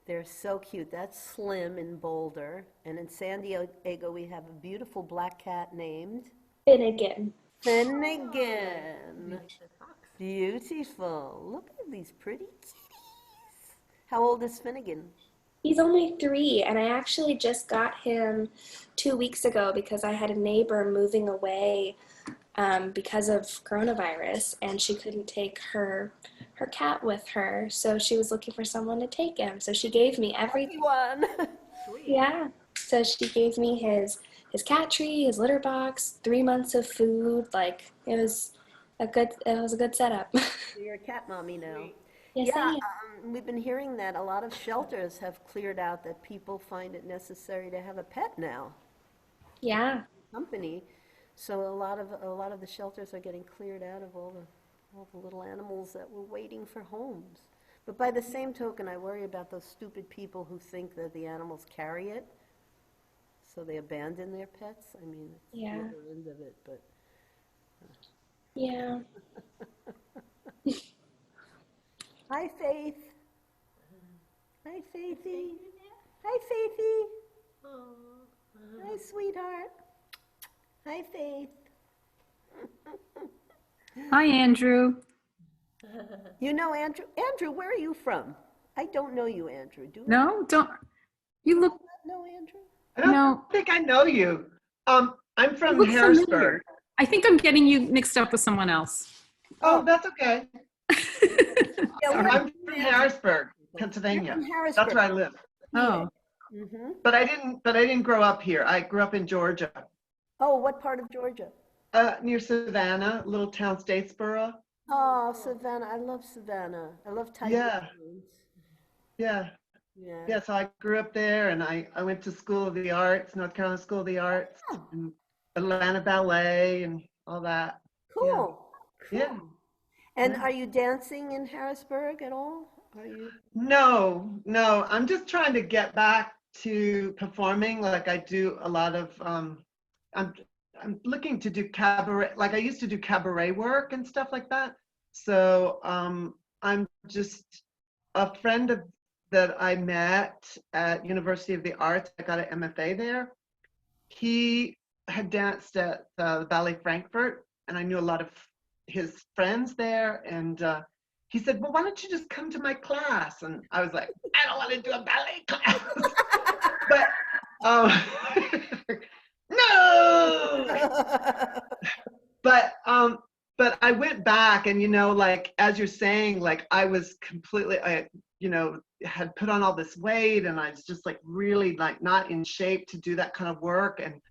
They're so cute. That's Slim in Boulder. And in San Diego, we have a beautiful black cat named Finnegan. Finnegan. Beautiful. Look at these pretty kitties. How old is Finnegan? He's only 3, and I actually just got him 2 weeks ago because I had a neighbor moving away because of coronavirus, and she couldn't take her cat with her, so she was looking for someone to take him. So she gave me everything. Yeah. So she gave me his cat tree, his litter box, 3 months of food. Like it was a good setup. You're a cat mommy now. Yes, I am. We've been hearing that a lot of shelters have cleared out that people find it necessary to have a pet now. Yeah. Company. So a lot of the shelters are getting cleared out of all the little animals that were waiting for homes. But by the same token, I worry about those stupid people who think that the animals carry it, so they abandon their pets. I mean, it's the other end of it, but. Yeah. Hi, Faith. Hi, Faithy. Hi, Faithy. Hi, sweetheart. Hi, Faith. Hi, Andrew. You know Andrew? Andrew, where are you from? I don't know you, Andrew. Do No, don't. You look. No, Andrew. I don't think I know you. I'm from look Harrisburg. familiar. I think I'm getting you mixed up with someone else. Oh, that's okay. Yeah, I'm from Harrisburg, Pennsylvania. That's where I live. Oh. Mm-hmm. But I didn't grow up here. I grew up in Georgia. Oh, what part of Georgia? Near Savannah, a little town, Statesboro. Oh, Savannah. I love Savannah. I love Tiger. Yeah. Yeah, so I grew up there, and I went to School of the Arts, North Carolina School of the Arts, and Atlanta Ballet, and all that. Cool. Yeah. And are you dancing in Harrisburg at all? Are you? No. I'm just trying to get back to performing. Like I do a lot of. I'm looking to do cabaret. Like I used to do cabaret work and stuff like that. So I'm just a friend that I met at University of the Arts. I got an MFA there. He had danced at the Ballet Frankfurt, and I knew a lot of his friends there, and he said, well, why don't you just come to my class? And I was like, I don't want to do a ballet class. But no. But I went back, and like as you're saying, like I was completely had put on all this weight, and I was just like really like not in shape to do that kind of work, and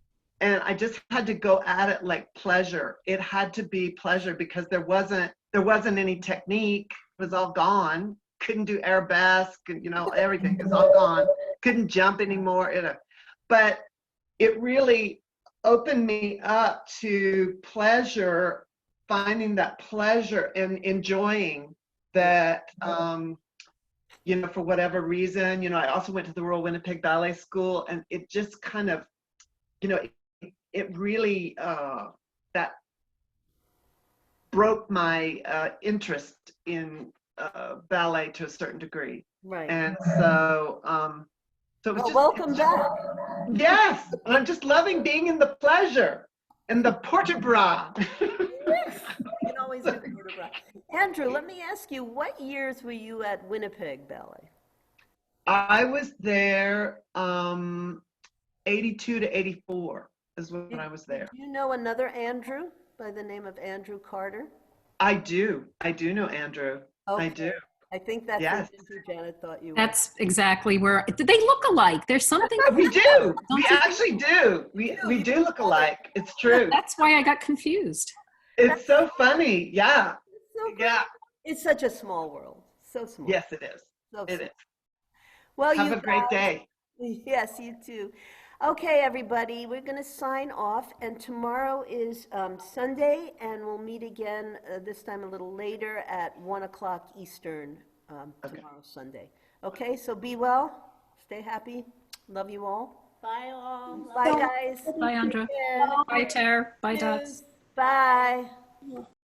I just had to go at it like pleasure. It had to be pleasure because there wasn't any technique. It was all gone. Couldn't do arabesque, and everything is all gone. Couldn't jump anymore. But it really opened me up to pleasure, finding that pleasure and enjoying that. For whatever reason, I also went to the Royal Winnipeg Ballet School, and it just kind of, it really that broke my interest in ballet to a certain degree. Right. And so it was just welcome back. Yes, and I'm just loving being in the pleasure and the port-de-bras. You can always do port-de-bras. Andrew, let me ask you, what years were you at Winnipeg Ballet? I was there 82 to 84 is when I was there. Do you know another Andrew by the name of Andrew Carter? I do know Andrew. Okay. I do. I think that's Yes. what Ginger Janet thought you were. That's exactly where, they look alike. There's something. We do. Don't We you actually do. We do look alike. It's true. That's why I got confused. It's so funny. Yeah. So great. Yeah. It's such a small world. So small. Yes, it is. So It small. is. Well, Have you a great guys- day. Yes, you too. Okay, everybody, we're going to sign off, and tomorrow is Sunday, and we'll meet again this time a little later at 1 o'clock Eastern tomorrow, Sunday. Okay, so be well, stay happy, love you all. Bye all. Bye, guys. Bye, Andra. Take care. Bye, Tara. Bye, Dots. Bye.